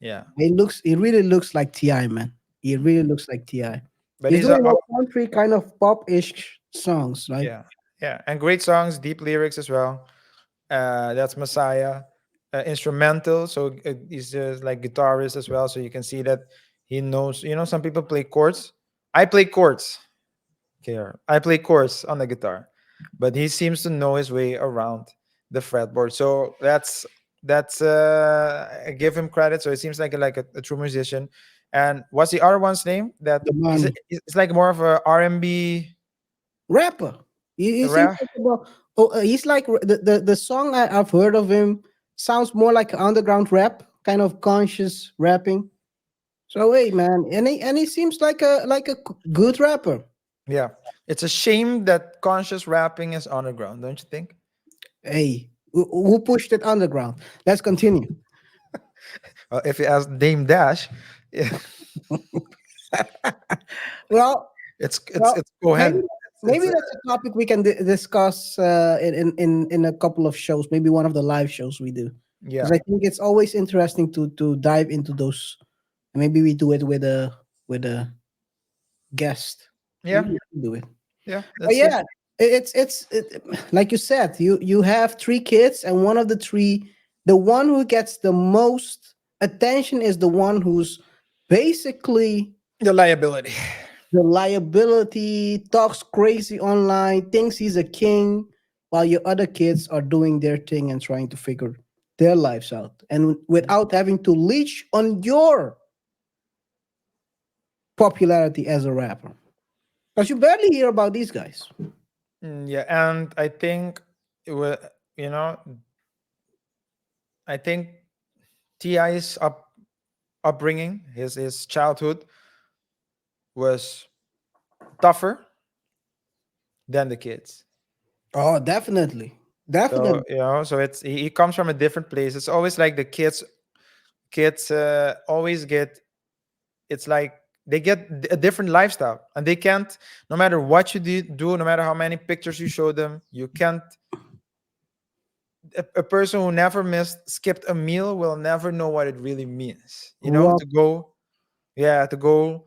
Yeah, He really looks like Ti, man. He really looks like Ti. but He's he's a doing more country kind of pop-ish songs, right? yeah, yeah, and great songs, deep lyrics as well. That's Messiah, instrumental. So he's just like guitarist as well. So you can see that he knows. Some people play chords. I play chords. KR. I play chords on the guitar, but he seems to know his way around the fretboard. So that's I give him credit. So it seems like a true musician. And what's the other one's name? That The is money. it's like more of a R&B Rapper. He seems rap. like he's like the song I've heard of him sounds more like underground rap, kind of conscious rapping. So hey man, and he seems like a good rapper. Yeah, it's a shame that conscious rapping is underground, don't you think? Hey, who pushed it underground? Let's continue. If you ask Dame Dash, yeah, Well, it's maybe Cohen. maybe It's that's a topic we can discuss in a couple of shows. Maybe one of the live shows we do, because yeah, I think it's always interesting to dive into those. Maybe we do it with a guest. yeah, Maybe we can do it. yeah. But Let's see. yeah, like you said, you have three kids, and one of the three, the one who gets the most attention is the one who's basically The liability. the liability, talks crazy online, thinks he's a king, while your other kids are doing their thing and trying to figure their lives out, and without having to leech on your popularity as a rapper. Because you barely hear about these guys. Yeah, and I think it will. You know, I think Ti's upbringing, his childhood was tougher than the kids. Oh, definitely. So Definitely. so he comes from a different place. It's always like the kids always get. It's like they get a different lifestyle, and they can't. No matter what you do, no matter how many pictures you show them, you can't. A person who never skipped a meal will never know what it really means. Rob, To go, yeah, to go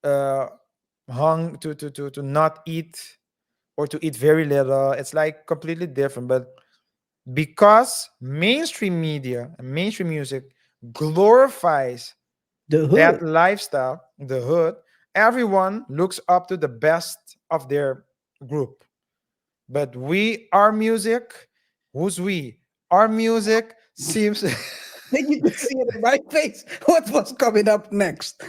uh to not eat, or to eat very little. It's like completely different. But because mainstream media and mainstream music glorifies the that hood. lifestyle, the hood, everyone looks up to the best of their group. But our music, who's we? Our music seems Then you could see it in my face. What was coming up next?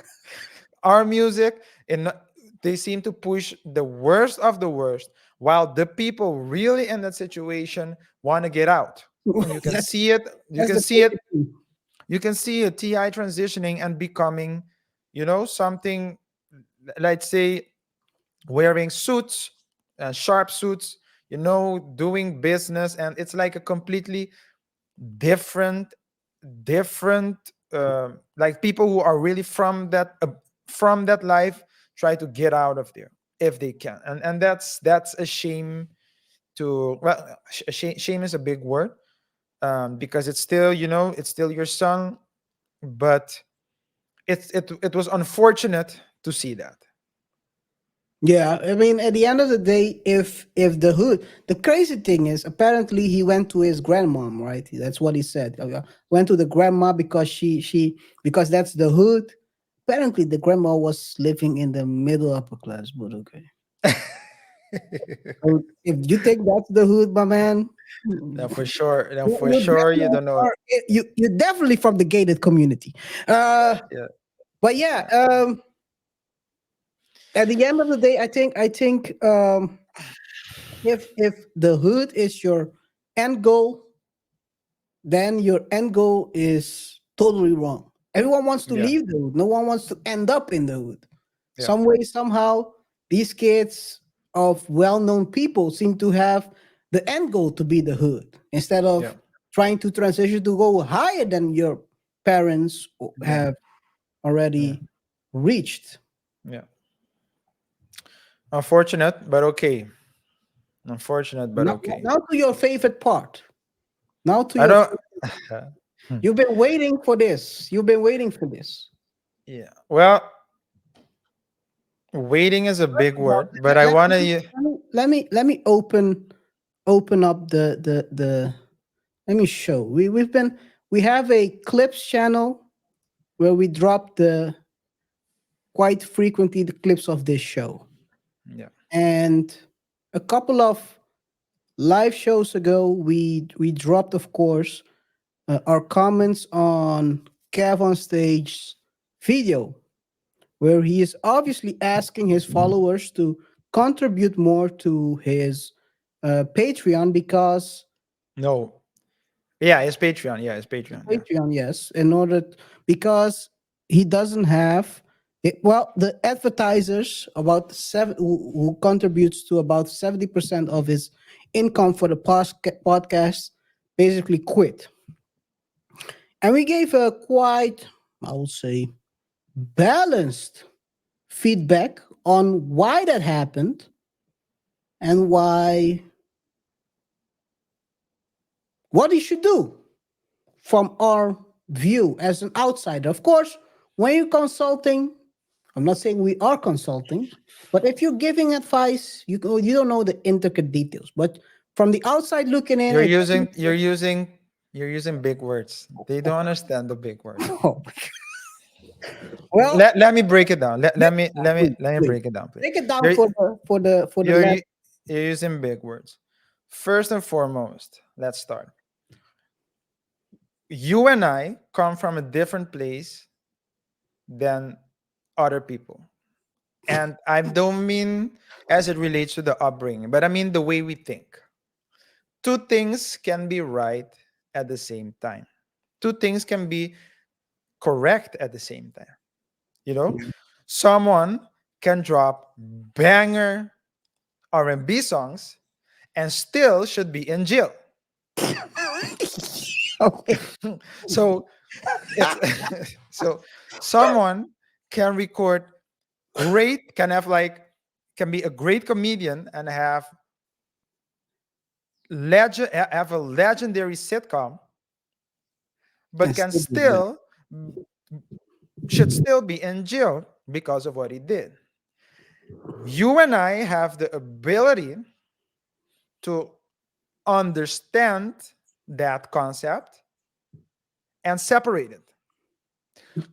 our music, and they seem to push the worst of the worst, while the people really in that situation want to get out. And you can that's see it. You that's can the see it. thing. You can see a Ti transitioning and becoming, something. Let's say wearing suits, sharp suits. Doing business, and it's like a completely different, different like people who are really from that life try to get out of there if they can, and that's a shame. To well, shame is a big word, because it's still, it's still your son, but it was unfortunate to see that. Yeah, I mean, at the end of the day, if the hood, the crazy thing is, apparently he went to his grandmom, right? That's what he said. Went to the grandma because because that's the hood. Apparently, the grandma was living in the middle upper class, but okay. So if you think that's the hood, my man, Now for sure, you you definitely don't know. are, you're definitely from the gated community. Uh, Yeah, but yeah, at the end of the day, I think if the hood is your end goal, then your end goal is totally wrong. Everyone wants to yeah, leave the hood. No one wants to end up in the hood. yeah, Some way, somehow, these kids of well-known people seem to have the end goal to be the hood instead yeah, of trying to transition to go higher than your parents yeah, have yeah, already reached. yeah. Unfortunate, but okay. Unfortunate, but okay. Now to your favorite part. Now to I your don't. You've been waiting for this. You've been waiting for this. Yeah. Well, waiting is a big Well, word, but I want to. let me open up the let me show. We have a clips channel where we drop the quite frequently the clips of this show. Yeah. And a couple of live shows ago we dropped, of course, our comments on KevOnStage video, where he is obviously asking his followers to contribute more to his Patreon because No. Yeah, it's Patreon. Yeah, it's Patreon. Yeah. Patreon, yes, in order because he doesn't have well, the advertisers about who contributes to about 70% of his income for the podcast basically quit, and we gave a quite, I would say, balanced feedback on why that happened and why what he should do from our view as an outsider. Of course, when you're consulting, I'm not saying we are consulting, but if you're giving advice, you don't know the intricate details. But from the outside looking in, You're it using you're using you're using big words. They don't understand the big words. oh, well, Let me break it down. Let, yeah, let me let me please, let me please break it down, please. break it down You're for the you're last. u- you're using big words. First and foremost, let's start. You and I come from a different place than other people. And I don't mean as it relates to the upbringing, but I mean the way we think. Two things can be right at the same time. Two things can be correct at the same time. You know, someone can drop banger R&B songs and still should be in jail. Okay. So it's so someone can record great, can have like can be a great comedian and have a legendary sitcom, but And can still do that. still should still be in jail because of what he did. You and I have the ability to understand that concept and separate it.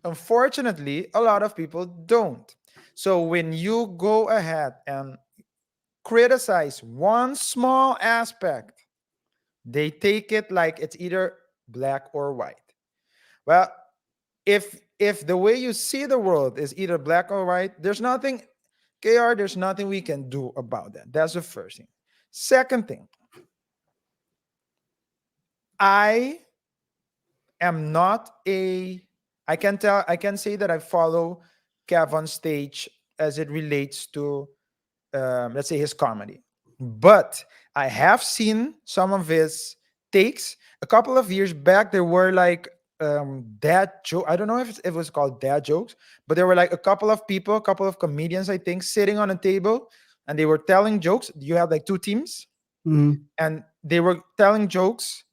Unfortunately, a lot of people don't. So when you go ahead and criticize one small aspect, they take it like it's either black or white. Well, if the way you see the world is either black or white, there's nothing, KR, there's nothing we can do about that. That's the first thing. Second thing, I am not a I can say that I follow KevOnStage as it relates to let's say his comedy. But I have seen some of his takes. A couple of years back, there were like dad joke. I don't know if it was called dad jokes, but there were like a couple of people, a couple of comedians, I think, sitting on a table, and they were telling jokes. You had like two teams, Mhm. and they were telling jokes,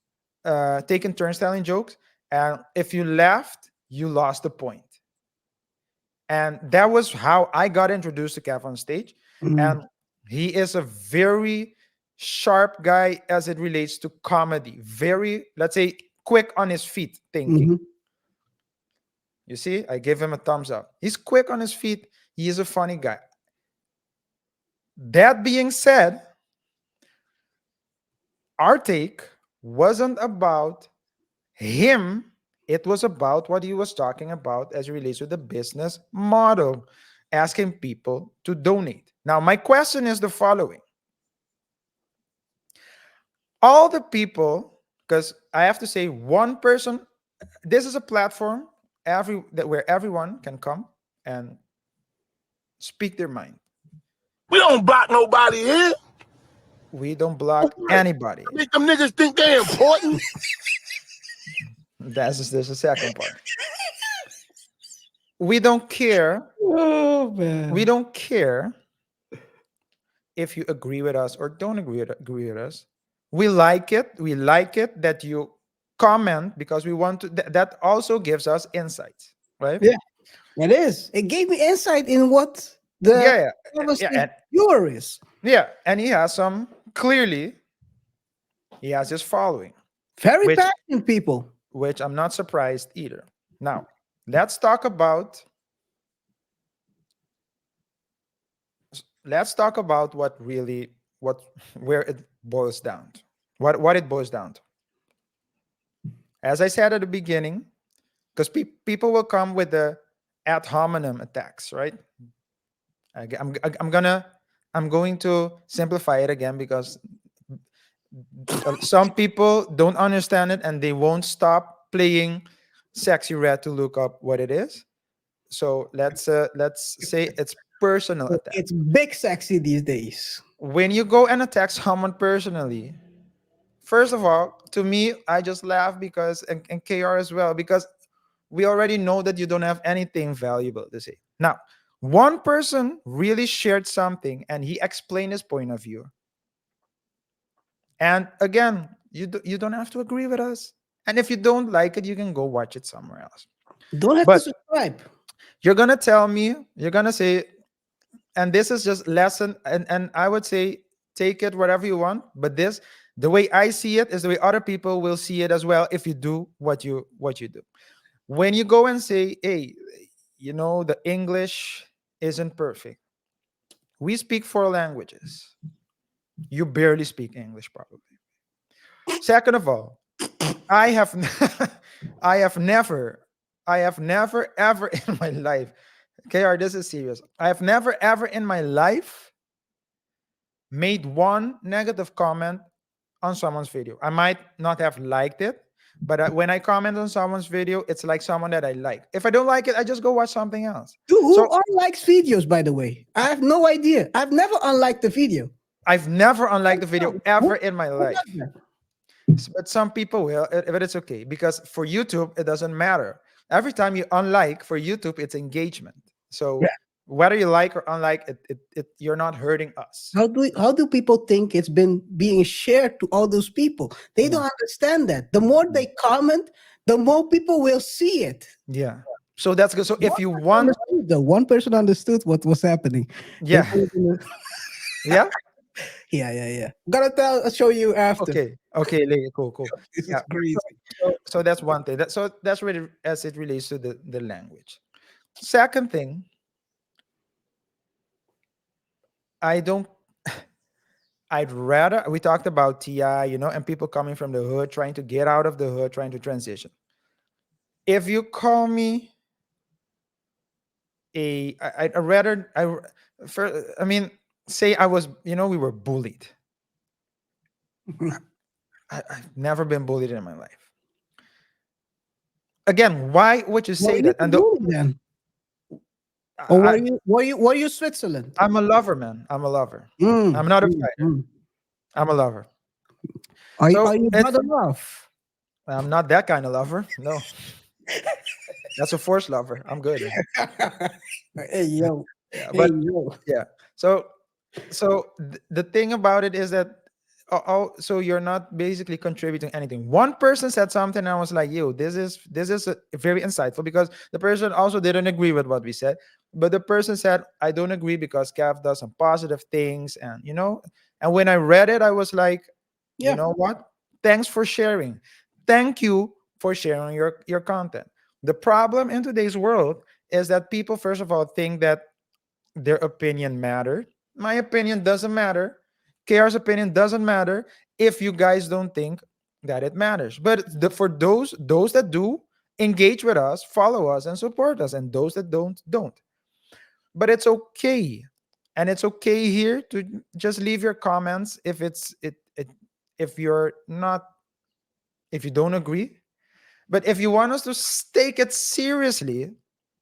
taking turns telling jokes. And if you laughed, you lost the point. And that was how I got introduced to Kev on Stage. Mhm. And he is a very sharp guy as it relates to comedy. Very, let's say, quick on his feet thinking. Mhm. You see, I give him a thumbs up. He's quick on his feet. He is a funny guy. That being said, our take wasn't about him. It was about what he was talking about as it relates to the business model, asking people to donate. Now, my question is the following. All the people, because I have to say one person, this is a platform where everyone can come and speak their mind. We don't block nobody here. We don't block anybody. Make them niggas think they important. There's the second part. We don't care. Oh man. We don't care if you agree with us or don't agree with us. We like it. We like it that you comment because we want to. That also gives us insights, right? Yeah. It is. It gave me insight in what the Yeah, conversation viewer is. yeah. And he has some clearly. He has his following, Very Which- passionate people. which I'm not surprised either. Now, let's talk about. Let's talk about where it boils down to. What it boils down to. As I said at the beginning, because people will come with the ad hominem attacks, right? I'm going to simplify it again because some people don't understand it and they won't stop playing Sexy Red to look up what it is. So let's say it's personal attack. It's big sexy these days. When you go and attack someone personally, first of all, to me, I just laugh because and KR as well, because we already know that you don't have anything valuable to say. Now, one person really shared something and he explained his point of view. And again, you don't have to agree with us. And if you don't like it, you can go watch it somewhere else. Don't have But- to subscribe. You're gonna tell me, you're gonna say, and this is just lesson, and I would say take it whatever you want, but this, the way I see it is the way other people will see it as well if you do what you do. When you go and say, hey, the English isn't perfect. We speak 4 languages. You barely speak English, probably. Second of all, I have never ever in my life, KR, this is serious. I have never ever in my life made one negative comment on someone's video. I might not have liked it, but when I comment on someone's video, it's like someone that I like. If I don't like it, I just go watch something else. Who So- unlikes videos, by the way? I have no idea. I've never unliked the video. I've never unliked the video ever in my Who life. does that? But some people will, but it's okay because for YouTube, it doesn't matter. Every time you unlike for YouTube, it's engagement. So Yeah. whether you like or unlike it, you're not hurting us. How do people think it's been being shared to all those people? They Mm. don't understand that. The more they comment, the more people will see it. Yeah. So that's good. So if you want, The one person understood what was happening. yeah, yeah. Yeah. I'll show you after. Okay, cool. This is Yeah. crazy. So that's one thing. That's really as it relates to the language. Second thing, I don't. I'd rather we talked about TI, and people coming from the hood, trying to get out of the hood, trying to transition. If you call me I'd rather say I was, we were bullied. I've never been bullied in my life. Again, why would you say that? And then? Or were you Switzerland? I'm a lover, man. I'm a lover. Mm, I'm not a mm, fighter. mm. I'm a lover. Are So you it's- brother love? I'm not that kind of lover. No. That's a force lover. I'm good. Hey yo, Yeah, hey but yo. yeah. So the thing about it is that so you're not basically contributing anything. One person said something, and I was like, "Yo, this is very insightful," because the person also didn't agree with what we said. But the person said, "I don't agree because Cav does some positive things," and And when I read it, I was like, "You Yeah, know what? Thanks for sharing. Thank you for sharing your content." The problem in today's world is that people, first of all, think that their opinion matter. My opinion doesn't matter. KR's opinion doesn't matter if you guys don't think that it matters. But for those that do, engage with us, follow us, and support us, and those that don't. But it's okay, and it's okay here to just leave your comments if if you're not if you don't agree. But if you want us to take it seriously,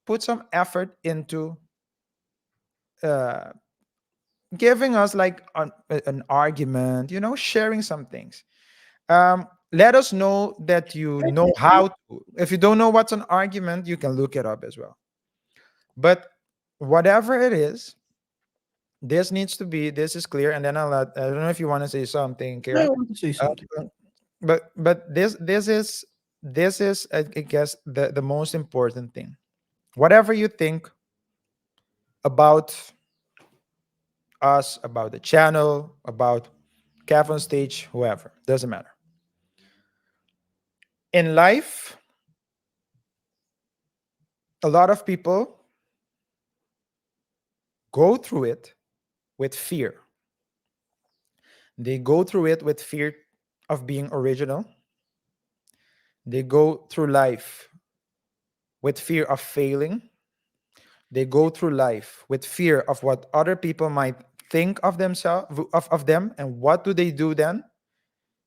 put some effort into uh, giving us like an argument, sharing some things. Let us know that you know how to. If you don't know what's an argument, you can look it up as well. But whatever it is, this is clear. And then I don't know if you want to say something, I Kira. want to say Uh, something. but this is I guess the most important thing. Whatever you think about us, about the channel, about KevOnStage, whoever, doesn't matter. In life, a lot of people go through it with fear. They go through it with fear of being original. They go through life with fear of failing. They go through life with fear of what other people might think of themselves of them. And what do they do then?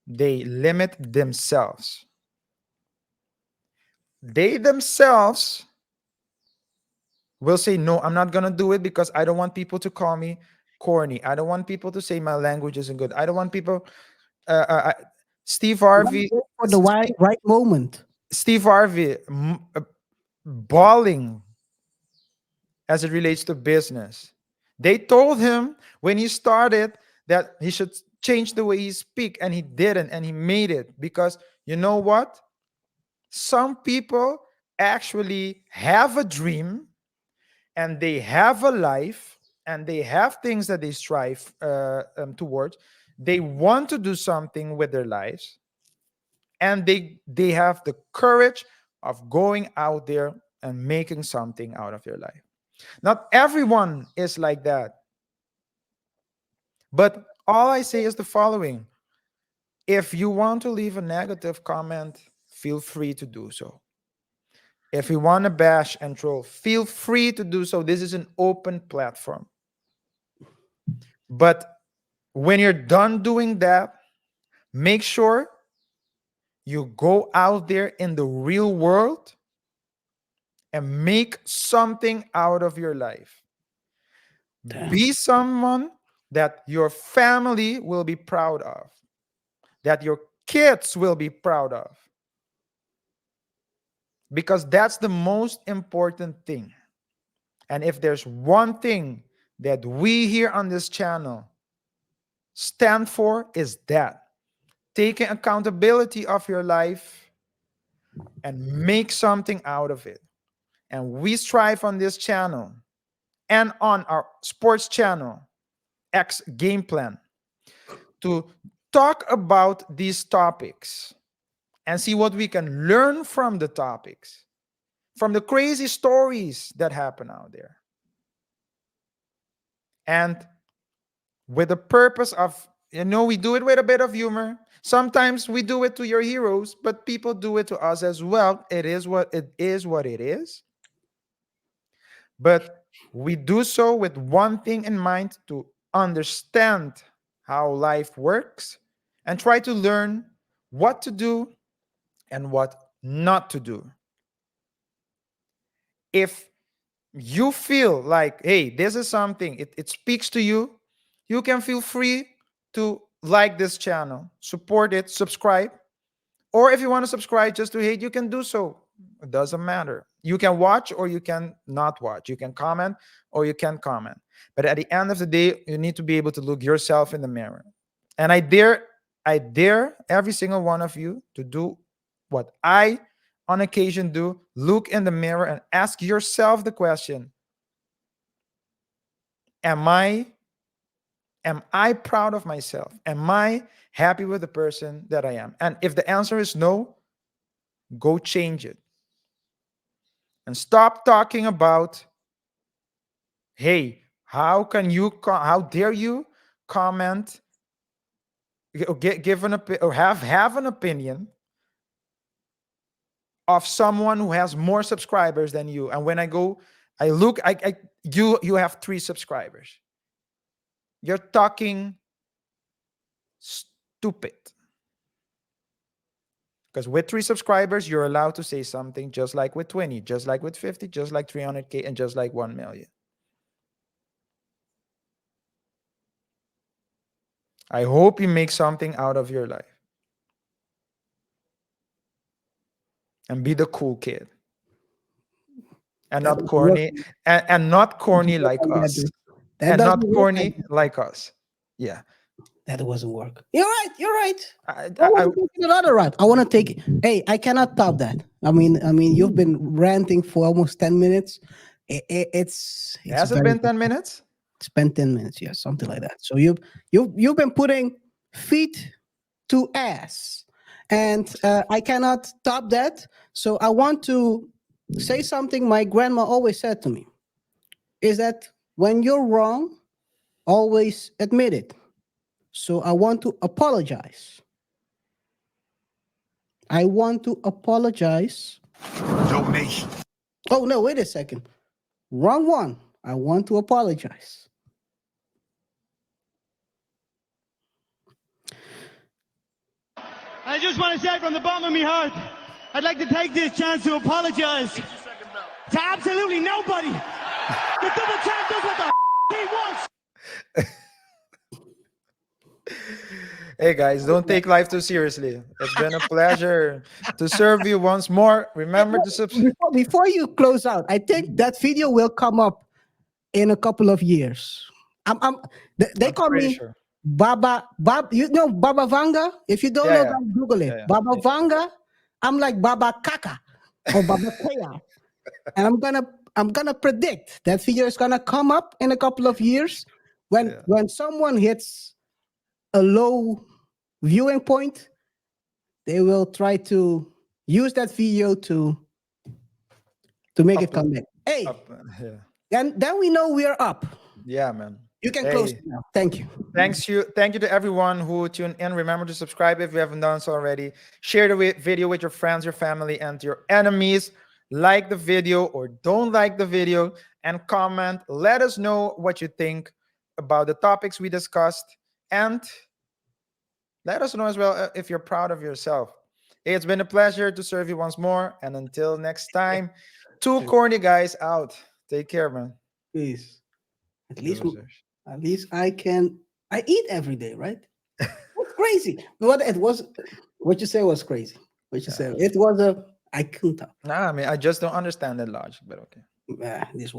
They limit themselves. They themselves will say, no, I'm not going to do it because I don't want people to call me corny. I don't want people to say my language isn't good. I don't want people. Uh, uh, uh, Steve Harvey, Wait for the Steve, right moment. Steve Harvey, bawling as it relates to business. They told him when he started that he should change the way he speak, and he didn't, and he made it because you know what? Some people actually have a dream and they have a life and they have things that they strive towards. They want to do something with their lives, and they have the courage of going out there and making something out of your life. Not everyone is like that, but all I say is the following: if you want to leave a negative comment, feel free to do so. If you want to bash and troll, feel free to do so. This is an open platform. But when you're done doing that, make sure you go out there in the real world and make something out of your life. Damn. Be someone that your family will be proud of, that your kids will be proud of, because that's the most important thing. And if there's one thing that we here on this channel stand for, is that taking accountability of your life and make something out of it. And we strive on this channel and on our sports channel, X Game Plan, to talk about these topics and see what we can learn from the topics, from the crazy stories that happen out there. And with the purpose of, we do it with a bit of humor. Sometimes we do it to your heroes, but people do it to us as well. It is what it is. But we do so with one thing in mind: to understand how life works and try to learn what to do and what not to do. If you feel like, hey, this is something, it speaks to you, you can feel free to like this channel, support it, subscribe. Or if you want to subscribe just to hate, you can do so. It doesn't matter. You can watch or you can not watch. You can comment or you can comment. But at the end of the day, you need to be able to look yourself in the mirror. And I dare every single one of you to do what I on occasion do. Look in the mirror and ask yourself the question, am I proud of myself? Am I happy with the person that I am? And if the answer is no, go change it. And stop talking about, hey, how dare you comment, give an opinion, or have an opinion of someone who has more subscribers than you. And when I look, you have 3 subscribers. You're talking stupid. Because with 3 subscribers, you're allowed to say something, just like with 20, just like with 50, just like 300K, and just like 1 million. I hope you make something out of your life. And be the cool kid. And not corny. And not corny like us. And not corny like us. Yeah. That doesn't work. You're right. You're right. I want to take another route. I want to take it. Hey, I cannot top that. I mean, you've been ranting for almost 10 minutes. It's has it been 10 minutes? It's been 10 minutes, yeah, something like that. So you've been putting feet to ass, and I cannot top that. So I want to say something my grandma always said to me, is that when you're wrong, always admit it. So I want to apologize. I want to apologize. Donation. Oh, no, wait a second. Wrong one. I want to apologize. I just want to say from the bottom of my heart, I'd like to take this chance to apologize to absolutely nobody. The double champ does what the he wants. Hey guys, don't take life too seriously. It's been a pleasure to serve you once more. Remember to subscribe. Before you close out, I think that video will come up in a couple of years. They call me sure. Baba. You know Baba Vanga? If you don't know, then Google it. Baba Vanga. I'm like Baba Kaka or Baba Kaya. And I'm gonna predict that video is gonna come up in a couple of years when someone hits a low viewing point, they will try to use that video to make it come back. Hey, then we know we are up. Yeah, man. You can close it now. Thank you. Thank you to everyone who tuned in. Remember to subscribe if you haven't done so already. Share the video with your friends, your family, and your enemies. Like the video or don't like the video, and comment. Let us know what you think about the topics we discussed, and let us know as well if you're proud of yourself. It's been a pleasure to serve you once more, and until next time, 2 corny guys out. Take care, man. Please. At least I eat every day, right? That's crazy. What you say was crazy. What you say? It was I couldn't. Nah, I mean, I just don't understand the logic, but okay. This was